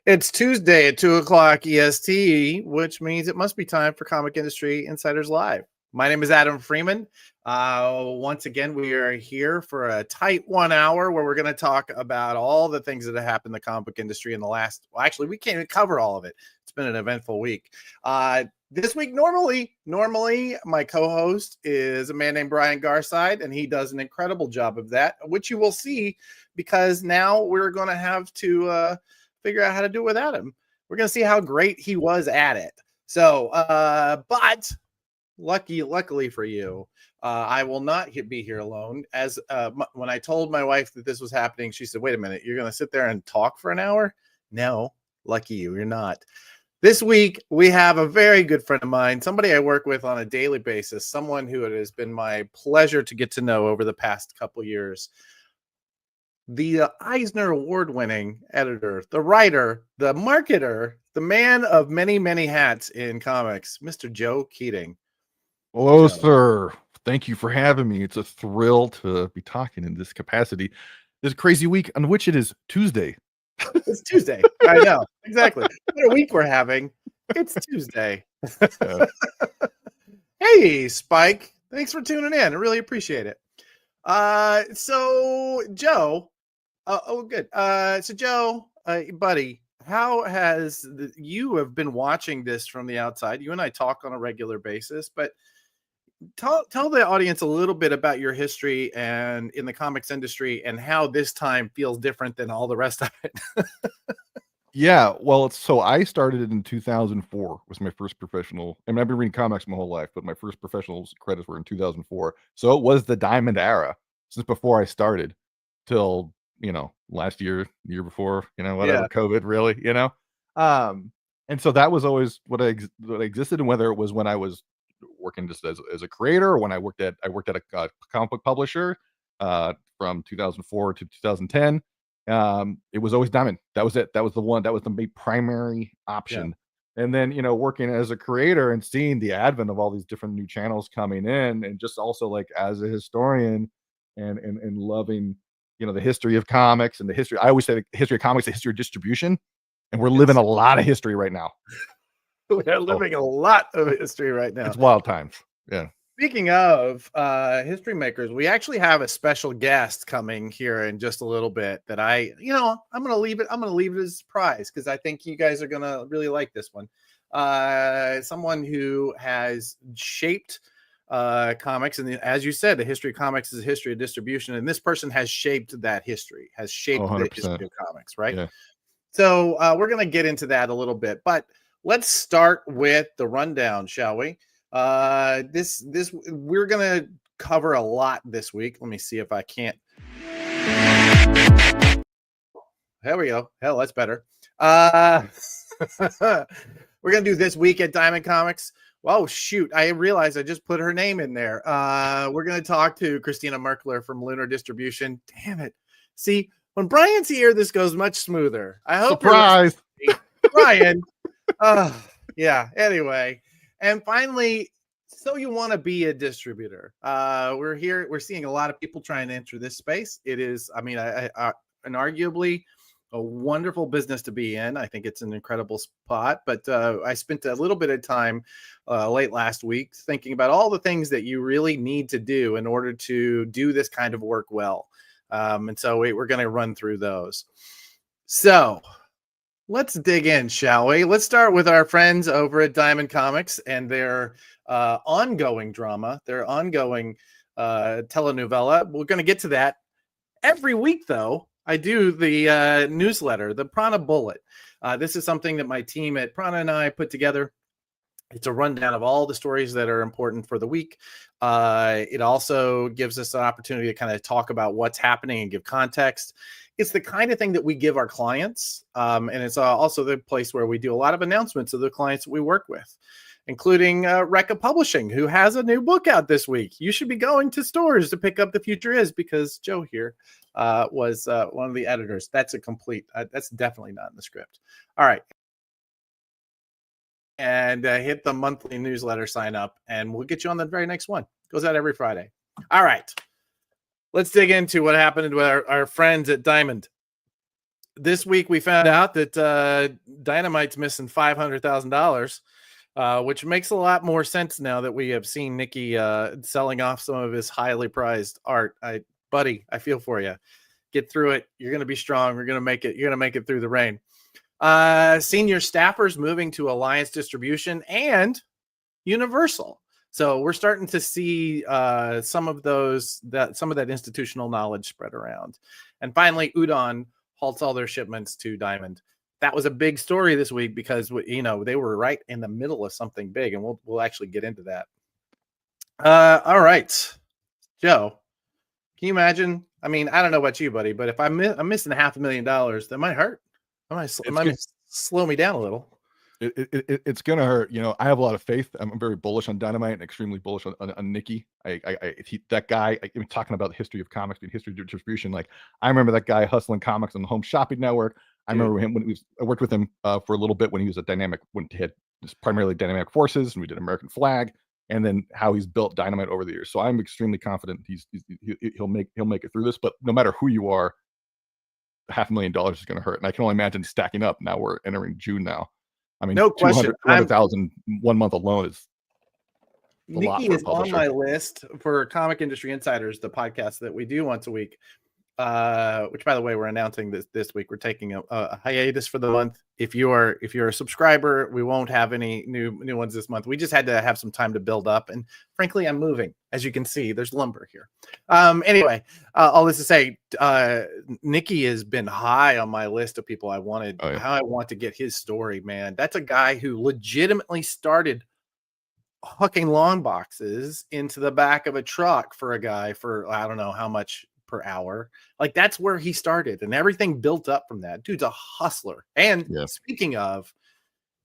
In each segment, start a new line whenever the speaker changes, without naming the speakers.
It's Tuesday at 2 o'clock EST, which means it must be time for Comic Industry Insiders Live. My name is Adam Freeman. Once again, we are here for a tight 1 hour where we're going to talk about all the things that have happened in the comic book industry in the last, well, actually, we can't even cover all of it. It's been an eventful week. This week, normally, my co-host is a man named Brian Garside, and he does an incredible job of that, which you will see because now we're going to have to figure out how to do it without him. We're going to see how great he was at it. So, but luckily for you, I will not be here alone. As when I told my wife that this was happening, she said, wait a minute, you're going to sit there and talk for an hour? No, lucky you, you're not. This week, we have a very good friend of mine, somebody I work with on a daily basis, someone who it has been my pleasure to get to know over the past couple years. The Eisner Award-winning editor, the writer, the marketer, the man of many, many hats in comics, Mr. Joe Keating.
Hello, sir. Thank you for having me. It's a thrill to be talking in this capacity. This crazy week on which it is Tuesday.
It's Tuesday. I know. Exactly. What a week we're having. It's Tuesday. Hey, Spike. Thanks for tuning in. I really appreciate it. So, Joe. Good. So, Joe, buddy, how has you have been watching this from the outside? You and I talk on a regular basis, but tell the audience a little bit about your history and in the comics industry and how this time feels different than all the rest of it.
Yeah, well, so I started in 2004 was my first professional. I mean, I've been reading comics my whole life, but my first professional credits were in 2004. So it was the Diamond era since before I started till, last year before, whatever, COVID really, and so that was always what existed. And whether it was when I was working just as a creator or when I worked at a comic book publisher from 2004 to 2010, it was always Diamond. That was it. That was the one. That was the primary option. Yeah. And then, working as a creator and seeing the advent of all these different new channels coming in, and just also like as a historian and loving, the history of comics and the history. I always say the history of comics, the history of distribution, and we're living a lot of history right now.
We're living a lot of history right now.
It's wild times. Yeah.
Speaking of history makers, we actually have a special guest coming here in just a little bit that I'm going to leave it as a surprise because I think you guys are going to really like this one. Someone who has shaped comics, and as you said, the history of comics is a history of distribution, and this person has shaped that history, has shaped the history of comics, right? Yeah. So we're going to get into that a little bit, but let's start with the rundown, shall we? This we're gonna cover a lot this week. Let me see if I can't. There we go. Hell, that's better. We're gonna do this week at Diamond Comics. Oh shoot! I realized I just put her name in there. We're gonna talk to Christina Merkler from Lunar Distribution. Damn it! See, when Brian's here, this goes much smoother. I hope.
Surprise,
Brian. Yeah. Anyway. And finally, so you want to be a distributor. We're here. We're seeing a lot of people trying to enter this space. It is, inarguably a wonderful business to be in. I think it's an incredible spot. But I spent a little bit of time late last week thinking about all the things that you really need to do in order to do this kind of work well. And so we're going to run through those. So let's dig in, shall we? Let's start with our friends over at Diamond Comics and their ongoing drama, their ongoing telenovela. We're going to get to that. Every week, though, I do the newsletter, the Prana Bullet. This is something that my team at Prana and I put together. It's a rundown of all the stories that are important for the week. It also gives us an opportunity to kind of talk about what's happening and give context. It's the kind of thing that we give our clients. And it's also the place where we do a lot of announcements of the clients that we work with, including Recca Publishing, who has a new book out this week. You should be going to stores to pick up The Future Is because Joe here was one of the editors. That's that's definitely not in the script. All right. And hit the monthly newsletter sign up, and we'll get you on the very next one. Goes out every Friday. All right. Let's dig into what happened with our friends at Diamond. this week we found out that Dynamite's missing $500,000, which makes a lot more sense now that we have seen Nicky selling off some of his highly prized art. Buddy, I feel for you. Get through it. You're going to be strong. You're going to make it. You're going to make it through the rain. Senior staffers moving to Alliance Distribution and Universal. So we're starting to see some of that institutional knowledge spread around. And finally, Udon halts all their shipments to Diamond. That was a big story this week because they were right in the middle of something big, and we'll actually get into that. All right, Joe, can you imagine? I mean, I don't know about you, buddy, but if I'm missing $500,000, that might hurt. It might slow me down a little.
It's gonna hurt. I have a lot of faith. I'm very bullish on Dynamite and extremely bullish on Nicky. That guy. I'm talking about the history of comics and history of distribution. Like, I remember that guy hustling comics on the Home Shopping Network. I remember him I worked with him for a little bit when he was when he had primarily Dynamic Forces, and we did American Flag, and then how he's built Dynamite over the years. So I'm extremely confident he'll make it through this. But no matter who you are, $500,000 is going to hurt, and I can only imagine stacking up. Now we're entering June now. I mean,
no question.
200,000 1 month alone is
Nicky is on my list for Comic Industry Insiders, the podcast that we do once a week. Which, by the way, we're announcing this week. We're taking a hiatus for the month. If you're a subscriber, we won't have any new ones this month. We just had to have some time to build up, and frankly, I'm moving. As you can see, there's lumber here. Anyway, all this to say, Nicky has been high on my list of people I wanted.
Oh, yeah.
How I want to get his story, man. That's a guy who legitimately started hooking lawn boxes into the back of a truck for a guy for I don't know how much per hour. Like, that's where he started, and everything built up from that. Dude's a hustler. And speaking of,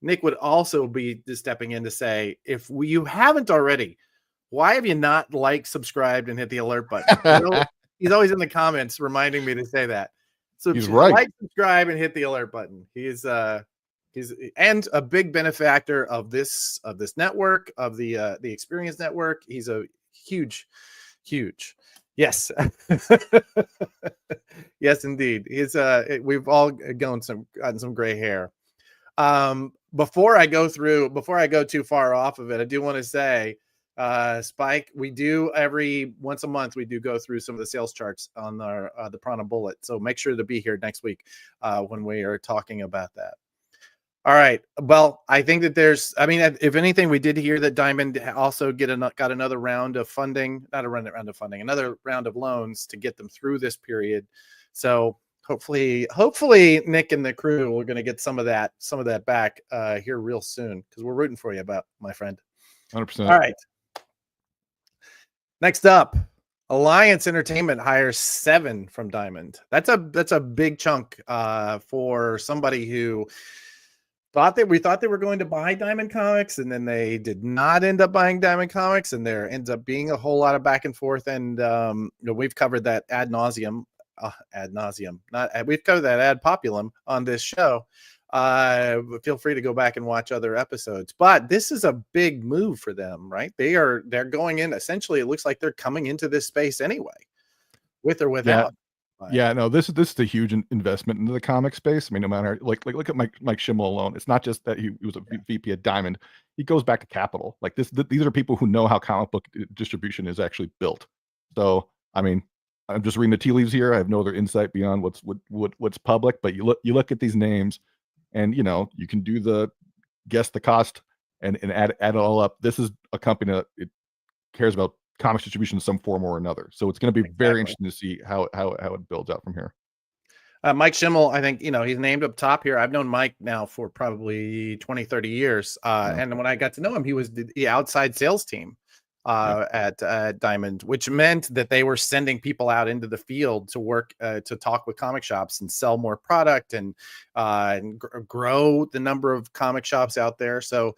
Nick would also be stepping in to say, if you haven't already, why have you not subscribed, and hit the alert button? He's always in the comments reminding me to say that. So
he's right.
Subscribe, and hit the alert button. He's and a big benefactor of this network, of the Experience Network. He's a huge. Yes. Yes, indeed. We've all gotten some gray hair. Before I go too far off of it, I do want to say, Spike, we do once a month, we do go through some of the sales charts on the Prana Bullet. So make sure to be here next week when we are talking about that. All right. Well, I think that if anything, we did hear that Diamond also got another round of funding, another round of loans to get them through this period. So hopefully Nick and the crew are going to get some of that back here real soon, because we're rooting for you, my friend.
100%.
All right. Next up, Alliance Entertainment hires 7 from Diamond. That's a big chunk for somebody who we thought they were going to buy Diamond Comics, and then they did not end up buying Diamond Comics, and there ends up being a whole lot of back and forth. And we've covered that ad nauseum. We've covered that ad populum on this show. Feel free to go back and watch other episodes. But this is a big move for them, right? They're going in. Essentially, it looks like they're coming into this space anyway, with or without.
Yeah, no, this is a huge investment into the comic space. I mean, no matter look at Mike Schimmel alone. It's not just that he was a VP at Diamond. He goes back to Capital. Like these are people who know how comic book distribution is actually built. So, I mean, I'm just reading the tea leaves here. I have no other insight beyond what's public. But you look at these names, and you can guess the cost and add it all up. This is a company that it cares about comics distribution in some form or another. So it's going to be very interesting to see how it builds out from here.
Mike Schimmel, I think, he's named up top here. I've known Mike now for probably 20, 30 years. And when I got to know him, he was the outside sales team at Diamond, which meant that they were sending people out into the field to work, to talk with comic shops and sell more product and grow the number of comic shops out there. So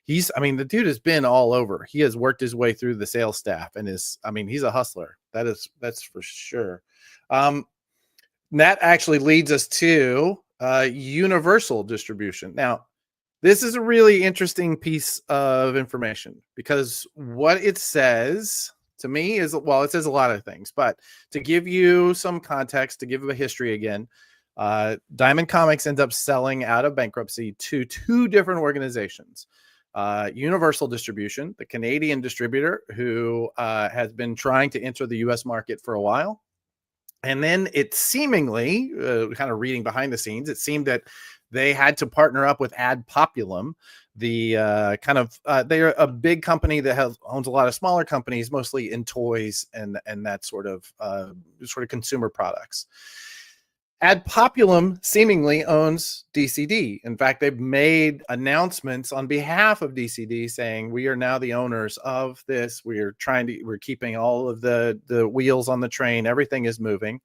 the dude has been all over. He has worked his way through the sales staff and he's a hustler. That's for sure. That actually leads us to Universal Distribution. Now, this is a really interesting piece of information, because what it says to me is, it says a lot of things, but to give you some context, to give a history again, Diamond Comics ends up selling out of bankruptcy to two different organizations. Universal Distribution, the Canadian distributor who has been trying to enter the US market for a while. And then it seemingly, kind of reading behind the scenes, it seemed that they had to partner up with Ad Populum, the they're a big company that owns a lot of smaller companies, mostly in toys and that sort of consumer products. Ad Populum seemingly owns DCD. In fact, they've made announcements on behalf of DCD saying we are now the owners of this. We're keeping all of the wheels on the train. Everything is moving.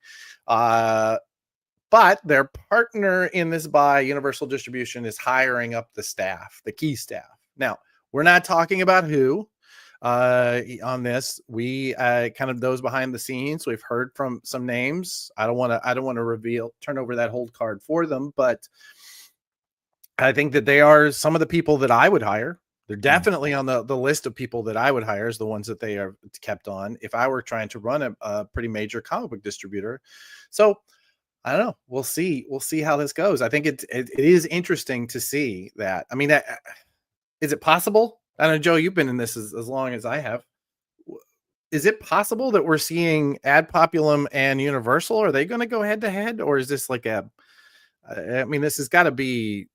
But their partner in this buy, Universal Distribution, is hiring up the staff, the key staff. Now, we're not talking about who on this. We kind of those behind the scenes. We've heard from some names. I don't want to turn over that hold card for them, but I think that they are some of the people that I would hire. They're definitely on the list of people that I would hire as the ones that they are kept on if I were trying to run a pretty major comic book distributor. So I don't know. We'll see. We'll see how this goes. I think it is interesting to see that. I mean, is it possible? I don't know, Joe, you've been in this as long as I have. Is it possible that we're seeing Ad Populum and Universal? Are they going to go head to head, or is this like I mean, this has got to be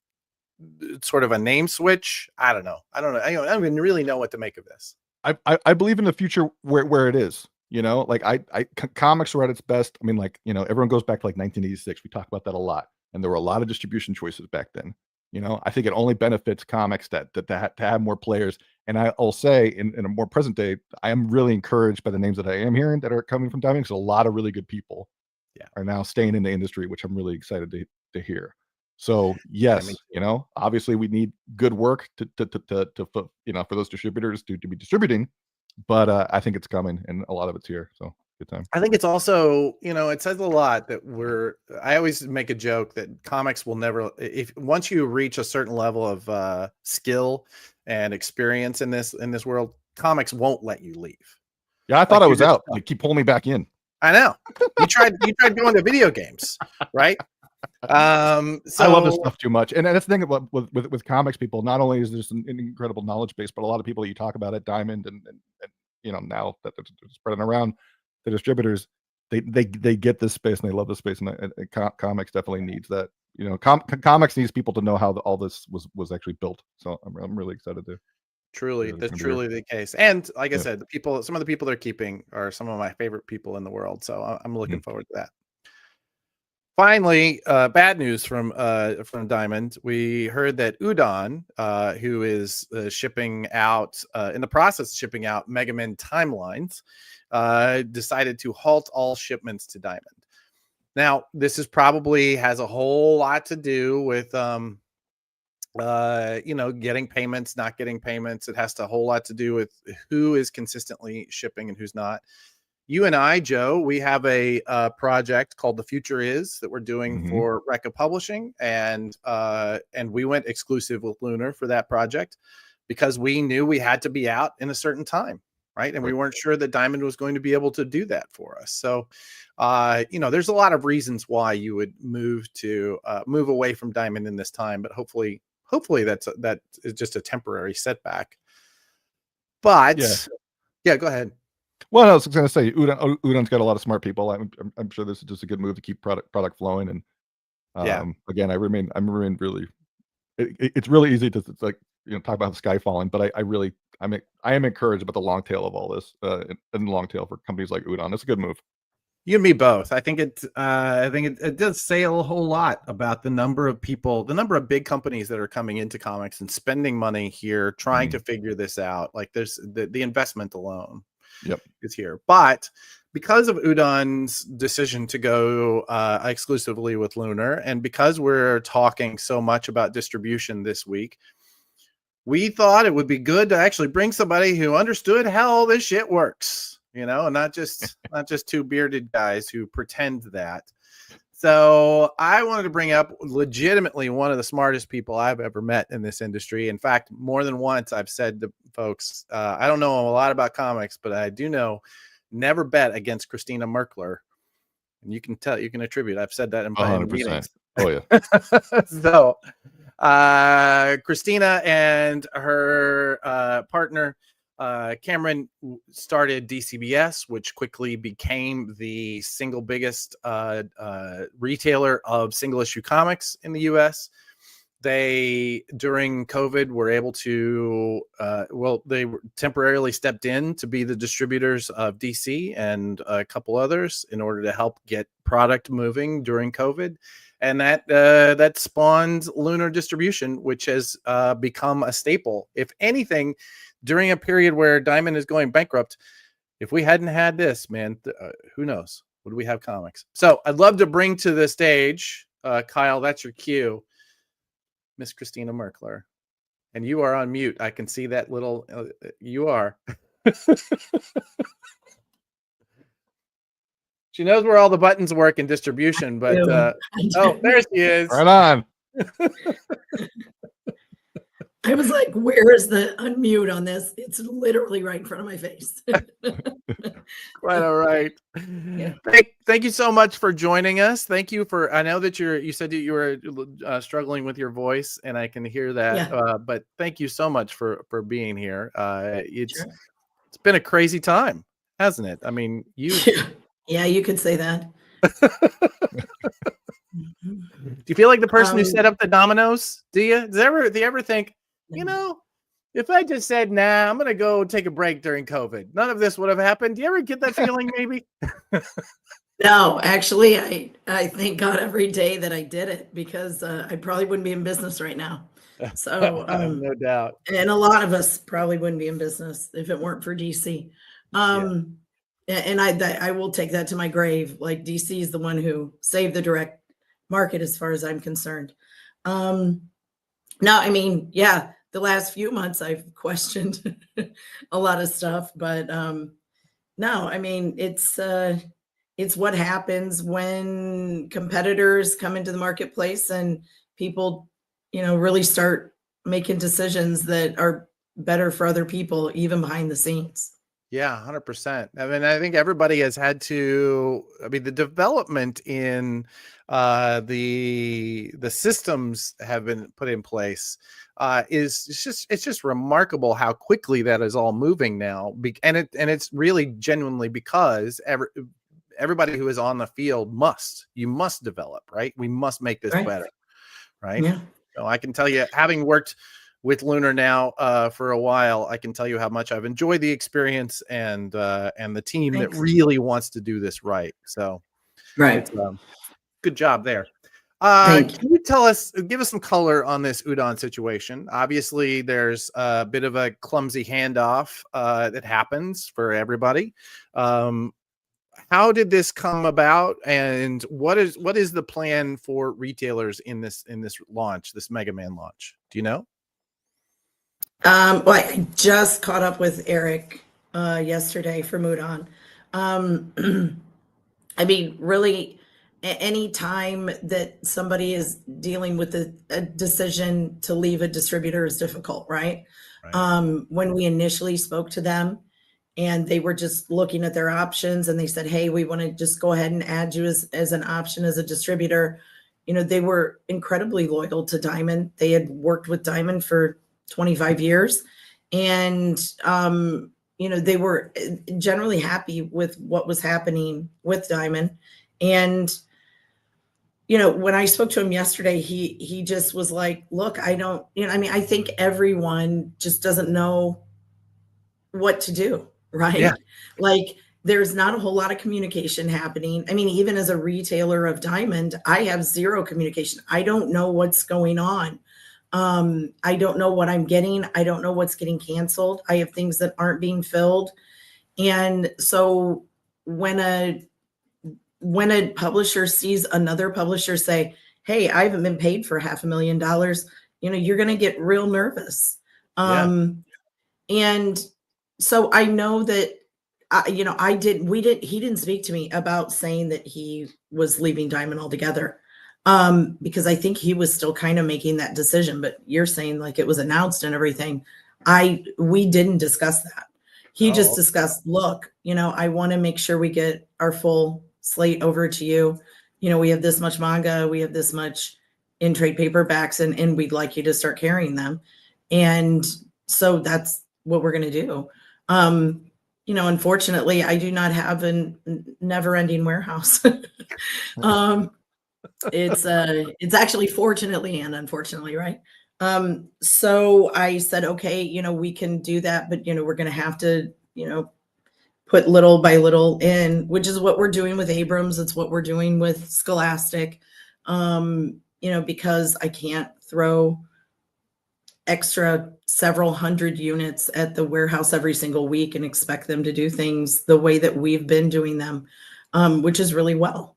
sort of a name switch. I don't know. I don't even really know what to make of this.
I believe in the future where it is. You know, like comics were at its best. I mean, like, you know, everyone goes back to like 1986. We talk about that a lot, and there were a lot of distribution choices back then. You know, I think it only benefits comics to have more players. And I'll say in a more present day, I am really encouraged by the names that I am hearing that are coming from Diamond, because a lot of really good people are now staying in the industry, which I'm really excited to hear. So yes, you know, obviously we need good work to you know, for those distributors to be distributing, but I think it's coming, and a lot of it's here. So good time.
I think it's also, you know, it says a lot that I always make a joke that comics will never, once you reach a certain level of skill and experience in this world, comics won't let you leave.
Yeah, I thought I was out. Like, keep pulling me back in.
I know. You tried going to video games, right? So
I love this stuff too much. And that's the thing about with comics people, not only is there an incredible knowledge base, but a lot of people that you talk about at Diamond and you know, now that they're spreading around, the distributors, they get this space and they love this space, and comics definitely needs that. You know, comics needs people to know how all this was actually built. So I'm really excited to.
That's truly the case. And like I said, some of the people they're keeping are some of my favorite people in the world. So I'm looking forward to that. Finally, bad news from Diamond. We heard that Udon, who is shipping out in the process of shipping out Mega Men Timelines, decided to halt all shipments to Diamond. Now, this is probably has a whole lot to do with you know, getting payments, not getting payments. It has a whole lot to do with who is consistently shipping and who's not. You and I, Joe, we have a project called The Future Is that we're doing for Recca Publishing, and we went exclusive with Lunar for that project because we knew we had to be out in a certain time, right? And we weren't sure that Diamond was going to be able to do that for us. So, you know, there's a lot of reasons why you would move away from Diamond in this time, but hopefully that is just a temporary setback. But yeah, go ahead.
Well, I was going to say, Udon's got a lot of smart people. I'm sure this is just a good move to keep product flowing. And again, I'm really. It's really easy to like, you know, talk about the sky falling, but I am encouraged about the long tail of all this, and the long tail for companies like Udon. It's a good move.
You and me both. I think it does say a whole lot about the number of people, the number of big companies that are coming into comics and spending money here, trying to figure this out. Like there's the investment alone. Is here, but because of Udon's decision to go exclusively with Lunar, and because we're talking so much about distribution this week, we thought it would be good to actually bring somebody who understood how all this shit works, you know, and not just two bearded guys who pretend that. So I wanted to bring up legitimately one of the smartest people I've ever met in this industry. In fact, more than once I've said to folks, I don't know a lot about comics, but I do know never bet against Christina Merkler. and you can attribute. I've said that in
100%.
meetings.
Oh yeah.
So Christina and her partner Cameron started DCBS, which quickly became the single biggest retailer of single issue comics in the US. They, during COVID, were able to, they temporarily stepped in to be the distributors of DC and a couple others in order to help get product moving during COVID. And that spawned Lunar Distribution, which has become a staple. If anything, during a period where Diamond is going bankrupt, if we hadn't had this, man, who knows? Would we have comics? So I'd love to bring to the stage, Kyle, that's your cue, Miss Christina Merkler. And you are on mute. I can see that little, you are. She knows where all the buttons work in distribution, but oh, there she is.
Right on.
I was like, where is the unmute on this? It's literally right in front of my face.
Quite all right.
Yeah.
Thank you so much for joining us. Thank you for, I know that you said that you were struggling with your voice, and I can hear that.
Yeah.
But thank you so much for being here. It's
Sure.
It's been a crazy time, hasn't it? I mean,
Yeah, you could say that.
Do you feel like the person who set up the dominoes? Do you? Do you ever think, you know, if I just said, nah, I'm going to go take a break during COVID, none of this would have happened? Do you ever get that feeling maybe?
No, actually, I thank God every day that I did it, because I probably wouldn't be in business right now. So
no doubt.
And a lot of us probably wouldn't be in business if it weren't for DC. And I will take that to my grave. Like, DC is the one who saved the direct market as far as I'm concerned. No, I mean, yeah, the last few months I've questioned a lot of stuff, but no, I mean, it's what happens when competitors come into the marketplace and people, really start making decisions that are better for other people, even behind the scenes.
Yeah, 100%. I mean, I think everybody has had to, the development in the systems have been put in place it's just remarkable how quickly that is all moving now. And it's really genuinely because everybody who is on the field you must develop, right? We must make this better, right?
Yeah.
So I can tell you, having worked with Lunar now for a while, I can tell you how much I've enjoyed the experience and the team that really wants to do this right. So,
right,
good job there. Can you give us some color on this udon situation? Obviously, there's a bit of a clumsy handoff that happens for everybody. How did this come about, and what is the plan for retailers in this launch, this Mega Man launch? Do you know?
Well, I just caught up with Eric yesterday for Udon. I mean, really, any time that somebody is dealing with a decision to leave a distributor is difficult, right? When we initially spoke to them and they were just looking at their options and they said, hey, we want to just go ahead and add you as an option as a distributor. They were incredibly loyal to Diamond. They had worked with Diamond for 25 years. And, they were generally happy with what was happening with Diamond. And, when I spoke to him yesterday, he just was like, look, I don't, I think everyone just doesn't know what to do, right? Yeah. Like, there's not a whole lot of communication happening. I mean, even as a retailer of Diamond, I have zero communication. I don't know what's going on. I don't know what I'm getting. I don't know what's getting canceled. I have things that aren't being filled. And so when a publisher sees another publisher say, hey, I haven't been paid for $500,000, you're going to get real nervous. And so I know that, he didn't speak to me about saying that he was leaving Diamond altogether. Because I think he was still kind of making that decision, but you're saying like it was announced and everything. We didn't discuss that. He just discussed, look, I want to make sure we get our full slate over to you. We have this much manga, we have this much in trade paperbacks, and we'd like you to start carrying them. And so that's what we're going to do. Unfortunately, I do not have a never-ending warehouse. It's actually fortunately and unfortunately, right? So I said, okay, we can do that, but we're going to have to, put little by little in, which is what we're doing with Abrams. It's what we're doing with Scholastic. Because I can't throw extra several hundred units at the warehouse every single week and expect them to do things the way that we've been doing them, which is really well.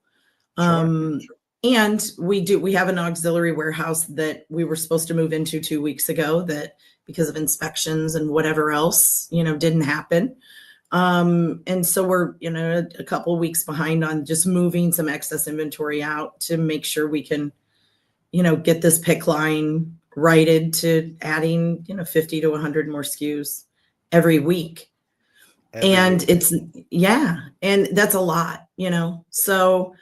Sure.
And we have an auxiliary warehouse that we were supposed to move into 2 weeks ago that because of inspections and whatever else, didn't happen. And so we're, a couple of weeks behind on just moving some excess inventory out to make sure we can, get this pick line righted to adding, 50 to 100 more SKUs every week. And that's a lot, so,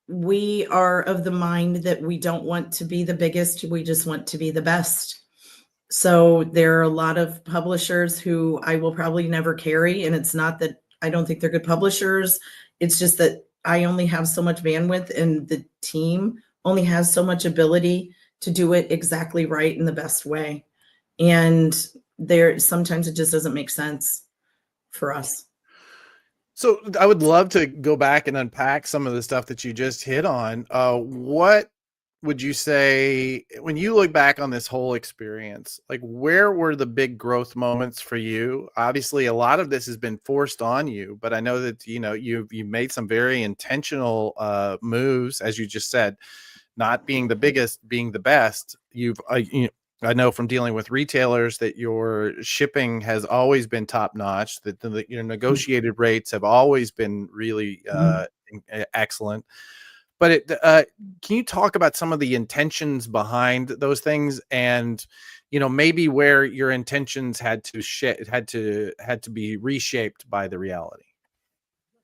we are of the mind that we don't want to be the biggest. We just want to be the best. So there are a lot of publishers who I will probably never carry. And it's not that I don't think they're good publishers. It's just that I only have so much bandwidth and the team only has so much ability to do it exactly right in the best way. And sometimes it just doesn't make sense for us.
So I would love to go back and unpack some of the stuff that you just hit on. What would you say when you look back on this whole experience, like where were the big growth moments for you? Obviously, a lot of this has been forced on you, but I know that, you've made some very intentional moves, as you just said, not being the biggest, being the best. I know from dealing with retailers that your shipping has always been top notch, that your negotiated rates have always been really excellent. But can you talk about some of the intentions behind those things, and maybe where your intentions had to be reshaped by the reality?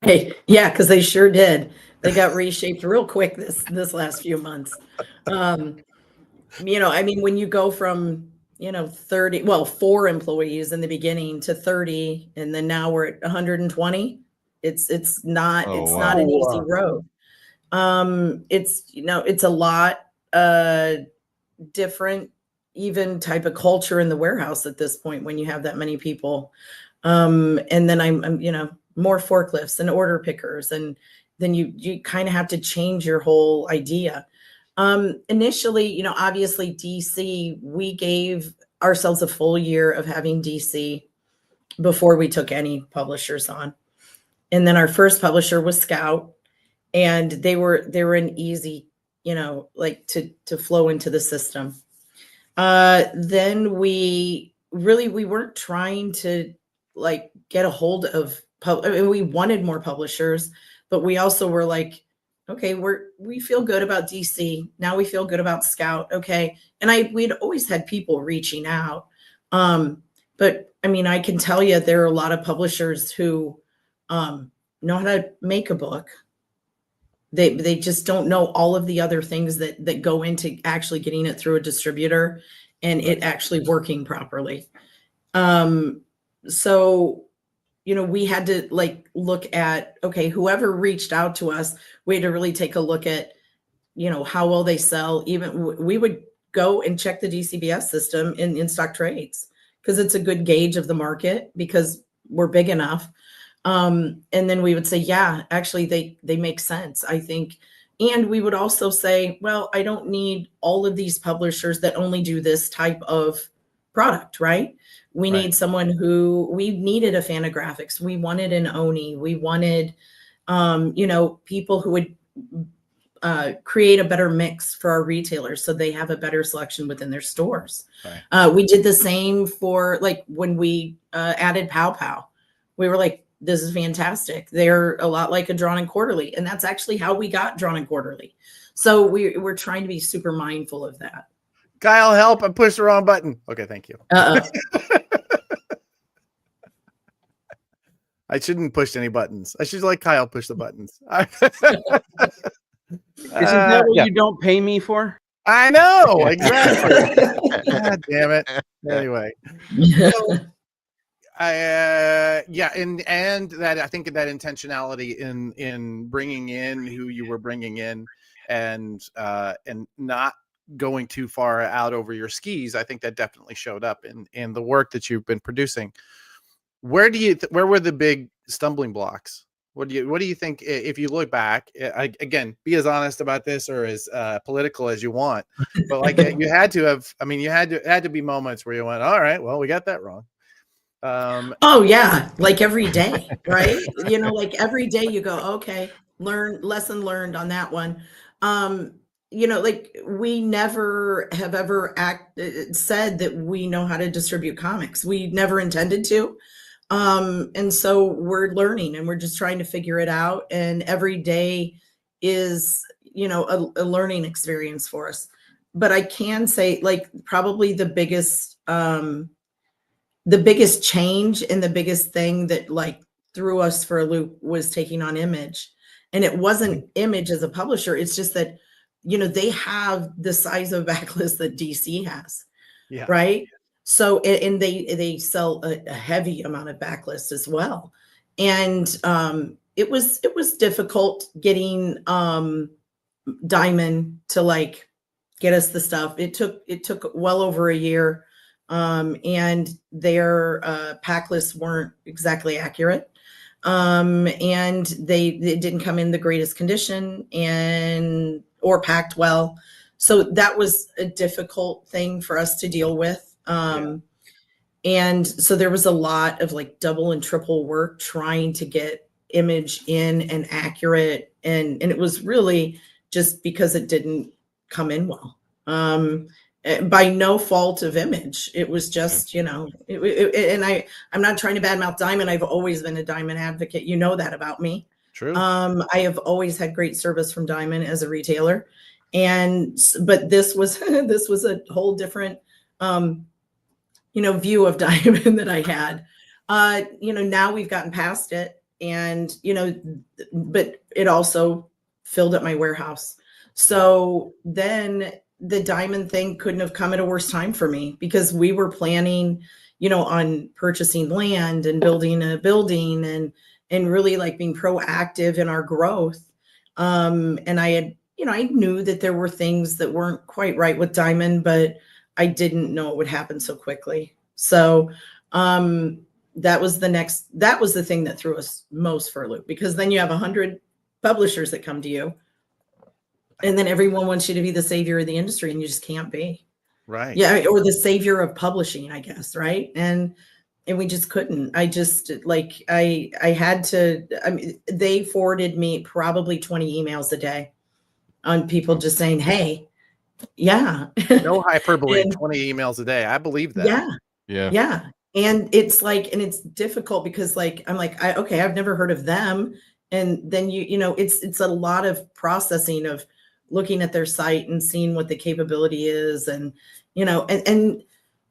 Hey, yeah, because they sure did. They got reshaped real quick this last few months. When you go from 4 employees in the beginning to 30, and then now we're at 120, it's not an easy road. It's a lot different, even type of culture in the warehouse at this point when you have that many people. And then I'm more forklifts and order pickers, and then you kind of have to change your whole idea. Initially, obviously DC, we gave ourselves a full year of having DC before we took any publishers on. And then our first publisher was Scout, and they were an easy, to flow into the system. Then we weren't trying to get a hold of we wanted more publishers, but we also were like, okay, we feel good about DC. Now we feel good about Scout. Okay. And we'd always had people reaching out. But I can tell you there are a lot of publishers who know how to make a book. They just don't know all of the other things that go into actually getting it through a distributor and it actually working properly. So we had to look at, okay, whoever reached out to us, we had to really take a look at, how well they sell. Even we would go and check the DCBS system in stock trades, because it's a good gauge of the market because we're big enough. And then we would say, yeah, actually they make sense, I think. And we would also say, well, I don't need all of these publishers that only do this type of product, right? We need someone we needed a Fantagraphics. We wanted an Oni. We wanted, people who would create a better mix for our retailers so they have a better selection within their stores. We did the same for when we added Pow Pow. We were like, this is fantastic. They're a lot like a Drawn and Quarterly. And that's actually how we got Drawn and Quarterly. So we're trying to be super mindful of that.
Kyle, help. I pushed the wrong button. Okay, thank you. I shouldn't push any buttons. I should let Kyle push the buttons.
Isn't that what
yeah.
you don't pay me for?
I know, exactly. God damn it. Anyway, so yeah, and that I think that intentionality in bringing in who you were bringing in, and not going too far out over your skis, I think that definitely showed up in the work that you've been producing. Where were the big stumbling blocks? What do you think, if you look back, again, be as honest about this or as political as you want, but like you had to have, I mean, it had to be moments where you went, all right, well, we got that wrong.
Oh yeah, like every day, right? You know, like every day you go, okay, lesson learned on that one. You know, like we never have ever said that we know how to distribute comics. We never intended to. And so we're learning and we're just trying to figure it out. And every day is, you know, a learning experience for us. But I can say, like, probably the biggest change and the biggest thing that like threw us for a loop was taking on Image. And it wasn't Image as a publisher. It's just that, you know, they have the size of backlist that DC has.
Yeah.
Right. So, and they sell a heavy amount of backlists as well. And it was difficult getting Diamond to like get us the stuff. It took well over a year. And their pack lists weren't exactly accurate. And they didn't come in the greatest condition or packed well. So that was a difficult thing for us to deal with. And so there was a lot of like double and triple work trying to get Image in and accurate. And it was really just because it didn't come in well. By no fault of Image. It was just, you know, and I'm not trying to badmouth Diamond. I've always been a Diamond advocate. You know that about me.
True.
I have always had great service from Diamond as a retailer. But this was a whole different, you know, view of Diamond that I had. You know, now we've gotten past it, and, you know, but it also filled up my warehouse. So then the Diamond thing couldn't have come at a worse time for me, because we were planning, you know, on purchasing land and building a building and really like being proactive in our growth. And I had, you know, I knew that there were things that weren't quite right with Diamond, but I didn't know it would happen so quickly. So that was the thing that threw us most for a loop, because then you have 100 publishers that come to you, and then everyone wants you to be the savior of the industry, and you just can't be.
Right.
Yeah, or the savior of publishing, I guess, right? And we just couldn't. I just like I had to. I mean, they forwarded me probably 20 emails a day on people just saying, "Hey, yeah."
No hyperbole.
And
20 emails a day. I believe that.
Yeah. And it's like, and it's difficult because like, I'm like, okay, I've never heard of them. And then you know, it's a lot of processing of looking at their site and seeing what the capability is. And, you know, and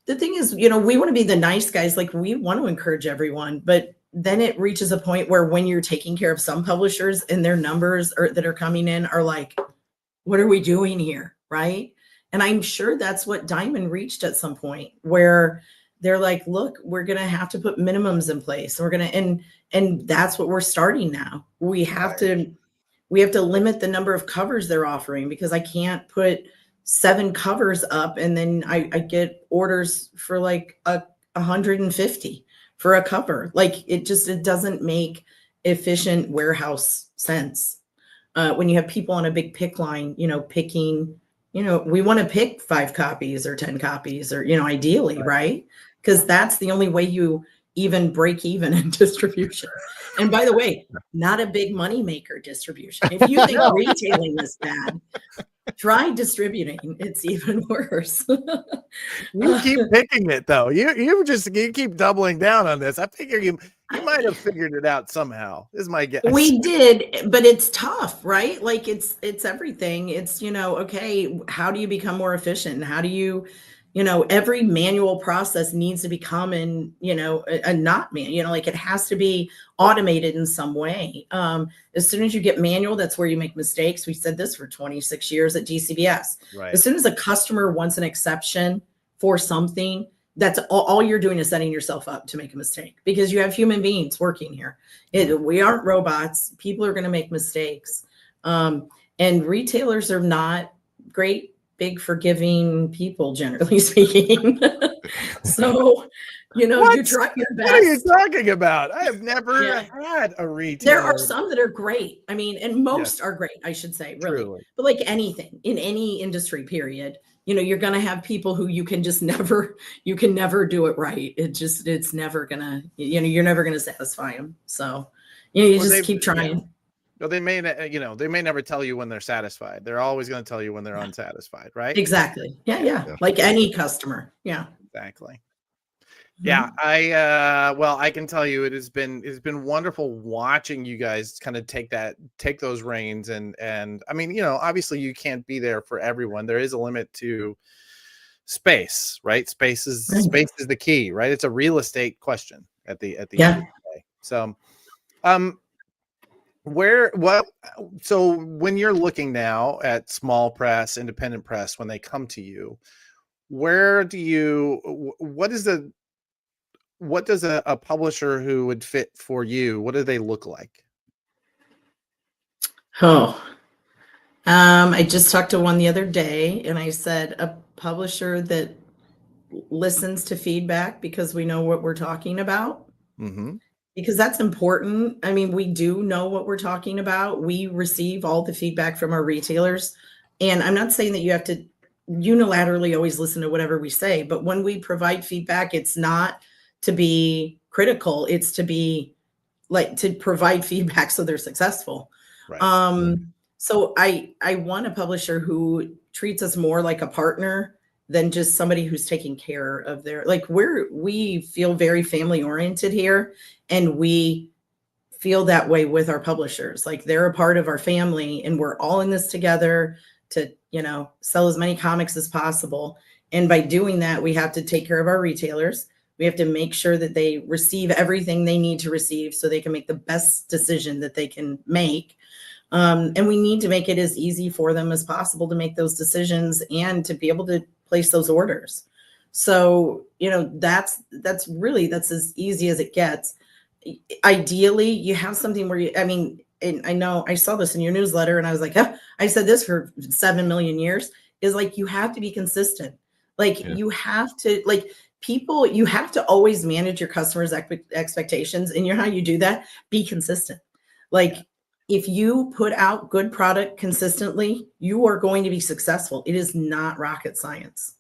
the thing is, you know, we want to be the nice guys. Like, we want to encourage everyone, but then it reaches a point where when you're taking care of some publishers and their numbers that are coming in are like, what are we doing here? Right. And I'm sure that's what Diamond reached at some point, where they're like, look, we're going to have to put minimums in place. We're going to, and that's what we're starting now. We have to limit the number of covers they're offering, because I can't put 7 covers up and then I get orders for like 150 for a cover. Like, it doesn't make efficient warehouse sense. When you have people on a big pick line, you know, picking, you know, we want to pick 5 copies or 10 copies, or, you know, ideally, right? Because that's the only way you even break even in distribution. And by the way, not a big money maker, distribution. If you think retailing is bad, try distributing. It's even worse.
You keep picking it though. You keep doubling down on this. I figure you might have figured it out somehow, is my guess.
We did, but it's tough, right? Like, it's everything. It's, you know, okay, how do you become more efficient? How do you every manual process needs to become a not man, like it has to be automated in some way. As soon as you get manual, that's where you make mistakes. We said this for 26 years at GCBS.
Right.
As soon as a customer wants an exception for something, that's all you're doing is setting yourself up to make a mistake, because you have human beings working here. We aren't robots. People are going to make mistakes. And retailers are not great, big, forgiving people, generally speaking. So, you try your best.
What are you talking about? I have never
Yeah.
had a retailer.
There are some that are great. I mean, and most are great, I should say, really.
Truly.
But like anything in any industry, period, you're going to have people who you can never do it right. It's never going to, you're never going to satisfy them. So, you just keep trying.
Yeah. Well, they may never tell you when they're satisfied. They're always going to tell you when they're unsatisfied, right?
Exactly. Yeah. Like any customer. Yeah.
Exactly. Yeah, I can tell you it's been wonderful watching you guys kind of take those reins and I mean, obviously you can't be there for everyone. There is a limit to space, right? Space is the key, right? It's a real estate question at the end of the day. So, so when you're looking now at small press, independent press, when they come to you, what does a publisher who would fit for you? What do they look like?
I just talked to one the other day, and I said a publisher that listens to feedback because we know what we're talking about.
Mm-hmm.
Because that's important. I mean, we do know what we're talking about. We receive all the feedback from our retailers. And I'm not saying that you have to unilaterally always listen to whatever we say, but when we provide feedback, it's not to be critical. It's to be to provide feedback so they're successful.
Right.
So I want a publisher who treats us more like a partner than just somebody who's taking care of we feel very family oriented here, and we feel that way with our publishers. Like they're a part of our family, and we're all in this together to, sell as many comics as possible. And by doing that, we have to take care of our retailers. We have to make sure that they receive everything they need to receive so they can make the best decision that they can make. And we need to make it as easy for them as possible to make those decisions and to be able to place those orders. So, that's as easy as it gets. Ideally, you have something where and I know I saw this in your newsletter and I was like, I said this for 7 million years, is like, you have to be consistent. You have to you have to always manage your customers' expectations. And how you do that, be consistent. If you put out good product consistently, you are going to be successful. It is not rocket science.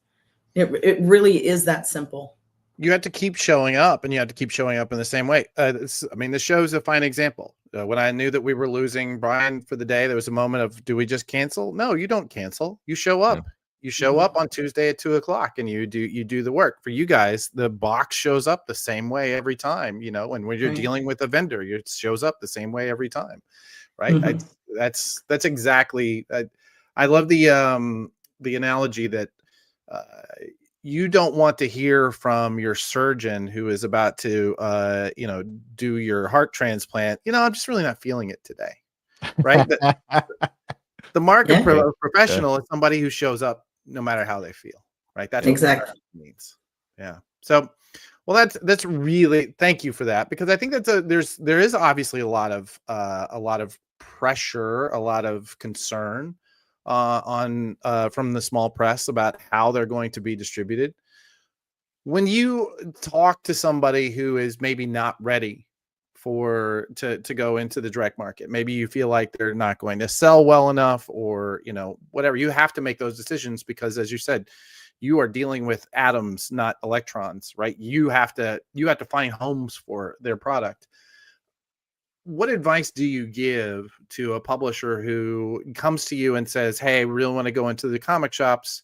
It really is that simple.
You have to keep showing up, and you have to keep showing up in the same way. The show's a fine example. When I knew that we were losing Brian for the day, there was a moment of, do we just cancel? No, you don't cancel. You show up. Yeah. You show up on Tuesday at 2:00 and you do the work. For you guys, the box shows up the same way every time, and when you're dealing with a vendor, it shows up the same way every time. Right. Mm-hmm. That's exactly. I love the analogy that you don't want to hear from your surgeon who is about to do your heart transplant. I'm just really not feeling it today. Right. The market professional is somebody who shows up no matter how they feel. Right. That's exactly what it means. Yeah. So, well, that's really, thank you for that, because I think there is obviously a lot of pressure, a lot of concern from the small press about how they're going to be distributed. When you talk to somebody who is maybe not ready to go into the direct market, maybe you feel like they're not going to sell well enough, or whatever, you have to make those decisions because, as you said, you are dealing with atoms, not electrons, right? You have to find homes for their product. What advice do you give to a publisher who comes to you and says, hey, I really want to go into the comic shops.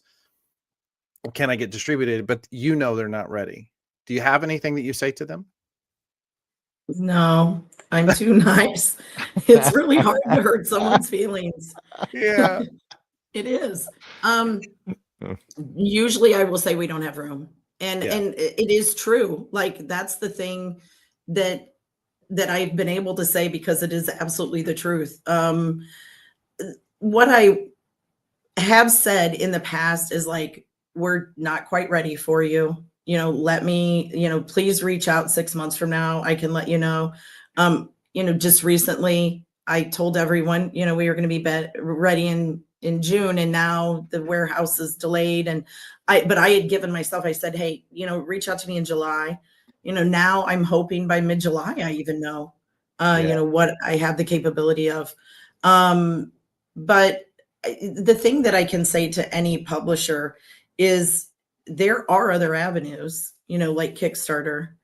Can I get distributed? But they're not ready. Do you have anything that you say to them?
No, I'm too nice. It's really hard to hurt someone's feelings.
Yeah,
it is. Usually I will say we don't have room. And
Yeah.
and it is true. Like that's the thing that I've been able to say because it is absolutely the truth. What I have said in the past is like, we're not quite ready for you. Let me, please reach out 6 months from now. I can let you know. Just recently I told everyone, we were going to be ready in June, and now the warehouse is delayed. But I had given myself, I said, hey, reach out to me in July. Now I'm hoping by mid-July, I even know, what I have the capability of. But the thing that I can say to any publisher is there are other avenues, like Kickstarter.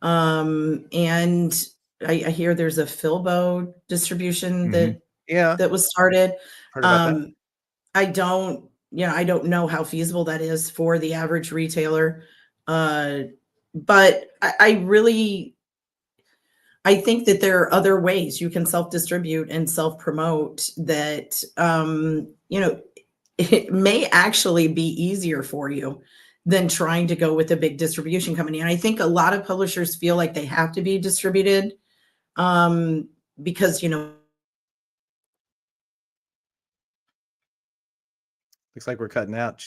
And I hear there's a Filbo distribution
Yeah.
that was started.
Heard about that.
I don't know how feasible that is for the average retailer. But I think that there are other ways you can self-distribute and self-promote that, it may actually be easier for you than trying to go with a big distribution company. And I think a lot of publishers feel like they have to be distributed, because,
Looks like we're cutting out.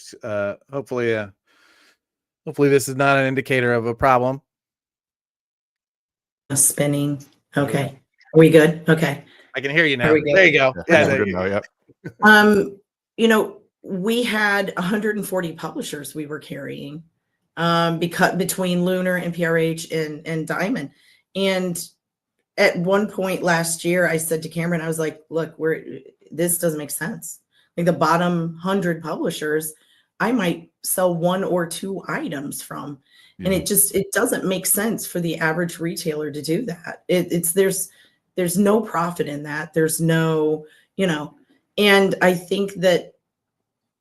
Hopefully this is not an indicator of a problem.
spinning. Okay. Are we good? Okay.
I can hear you now.
There we go.
There you go.
Yeah,
there
we're
you
good
go.
now, yeah.
We had 140 publishers we were carrying, because between Lunar and PRH and Diamond. And at one point last year, I said to Cameron, I was like, look, this doesn't make sense. Like the bottom 100 publishers, I might sell one or two items from. And it doesn't make sense for the average retailer to do that. There's no profit in that. There's no, and I think that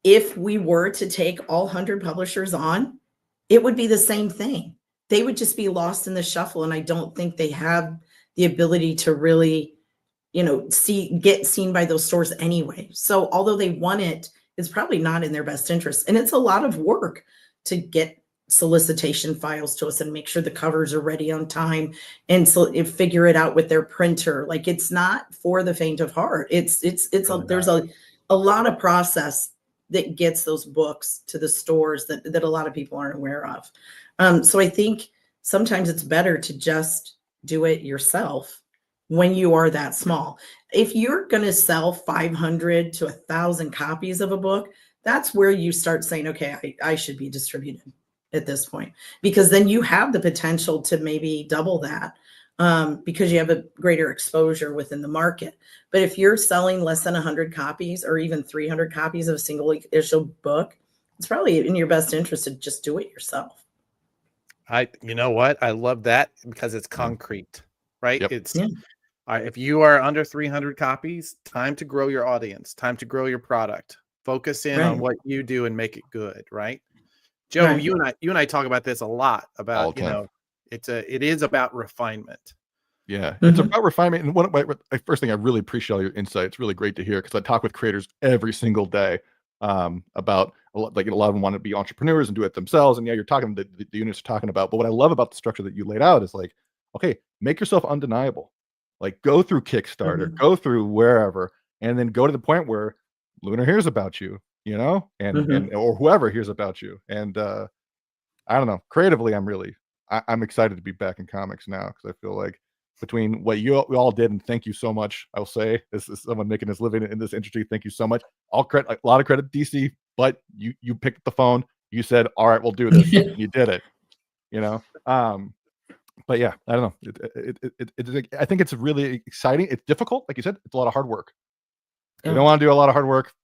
if we were to take all 100 publishers on, it would be the same thing. They would just be lost in the shuffle. And I don't think they have the ability to really, get seen by those stores anyway. So although they want it, it's probably not in their best interest. And it's a lot of work to get solicitation files to us and make sure the covers are ready on time and figure it out with their printer. Like it's not for the faint of heart. There's a lot of process that gets those books to the stores that a lot of people aren't aware of. So I think sometimes it's better to just do it yourself when you are that small. If you're going to sell 500 to 1,000 copies of a book, that's where you start saying, okay, I should be distributed at this point, because then you have the potential to maybe double that, because you have a greater exposure within the market. But if you're selling less than 100 copies or even 300 copies of a single issue book, it's probably in your best interest to just do it yourself.
You know what? I love that because it's concrete, right?
Yep.
It's if you are under 300 copies, time to grow your audience, time to grow your product, focus in on what you do and make it good. Right. Joe, you and I talk about this a lot about, it is about refinement.
Yeah, it's about refinement. And first thing, I really appreciate all your insight. It's really great to hear because I talk with creators every single day about a lot of them want to be entrepreneurs and do it themselves. And yeah, you're talking the units are talking about. But what I love about the structure that you laid out is like, okay, make yourself undeniable. Like go through Kickstarter, go through wherever, and then go to the point where Lunar hears about you, and or whoever hears about you. And I don't know, creatively, I'm excited to be back in comics now because I feel like between what you all did, and thank you so much. I'll say this is someone making his living in this industry. Thank you so much. A lot of credit DC, but you picked up the phone. You said, "All right, we'll do this." You did it. But yeah, I don't know. I think it's really exciting. It's difficult, like you said. It's a lot of hard work. You don't want to do a lot of hard work,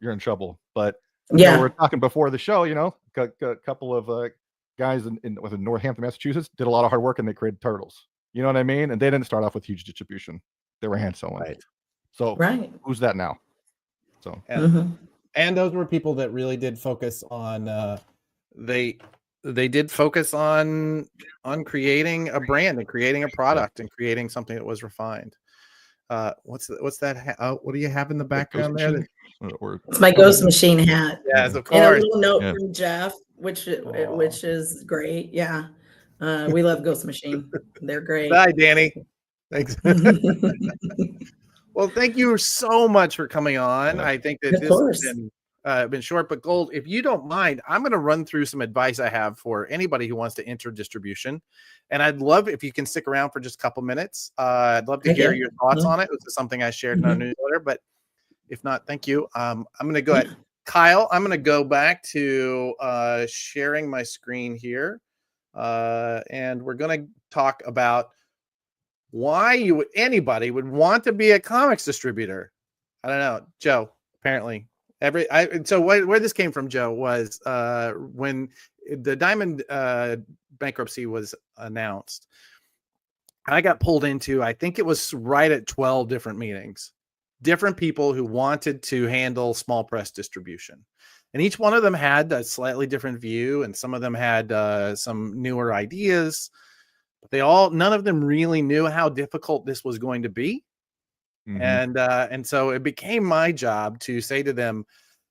you're in trouble. But we were talking before the show. A couple of guys in Northampton, Massachusetts, did a lot of hard work and they created turtles. You know what I mean? And they didn't start off with huge distribution. They were hand sewing.
Right.
So who's that now? So
and those were people that really did focus on they did focus on creating a brand and creating a product and creating something that was refined. What's that? What do you have in the background there?
Machine? Or
It's my ghost machine hat.
Yes, of
And a
course.
little note
Yeah.
from Jeff, which
Aw.
is great. Yeah. We love Ghost Machine. They're great.
Bye, Danny. Thanks. Well, thank you so much for coming on.
Yeah.
I think that
Of
this
course.
has been short but gold. If you don't mind, I'm going to run through some advice I have for anybody who wants to enter distribution. And I'd love if you can stick around for just a couple minutes. I'd love to hear your thoughts on it. This is something I shared in our newsletter, but if not, thank you. I'm going to go ahead. Kyle, I'm going to go back to sharing my screen here. And we're going to talk about why anybody would want to be a comics distributor. I don't know, Joe. Apparently, so where this came from, Joe, was when the Diamond bankruptcy was announced. I got pulled into, I think it was right at 12 different meetings, different people who wanted to handle small press distribution. And each one of them had a slightly different view, and some of them had some newer ideas. But none of them really knew how difficult this was going to be. And so it became my job to say to them,